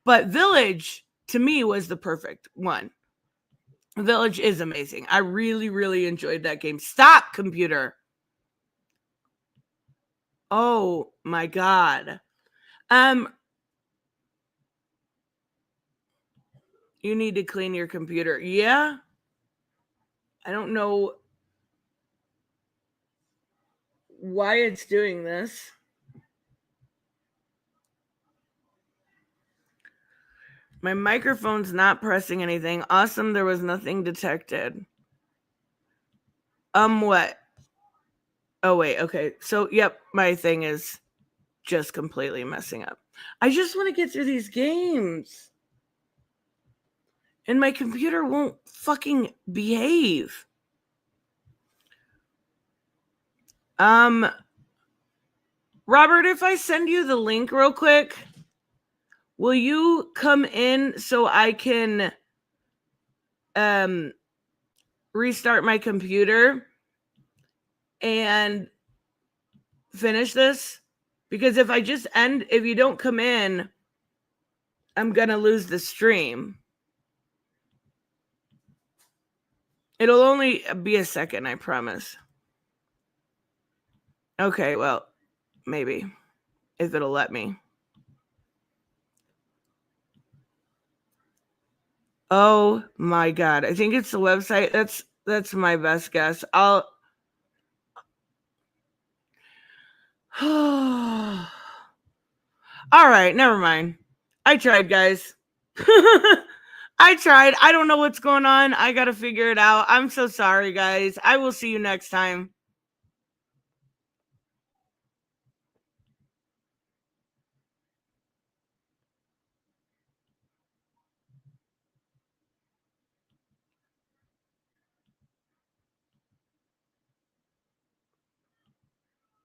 But Village, to me, was the perfect one. Village is amazing. I really, really enjoyed that game. Stop, computer. Oh my God. You need to clean your computer. Yeah. I don't know why it's doing this. My microphone's not pressing anything. Awesome. There was nothing detected. What? Oh, wait. Okay. So, yep. My thing is just completely messing up. I just want to get through these games. And my computer won't fucking behave. Robert, if I send you the link real quick, will you come in so I can restart my computer and finish this? Because if you don't come in, I'm gonna lose the stream. It'll only be a second, I promise. Okay, well, maybe. If it'll let me. Oh my God. I think it's the website. That's my best guess. All right, never mind. I tried, guys. I tried. I don't know what's going on. I got to figure it out. I'm so sorry, guys. I will see you next time.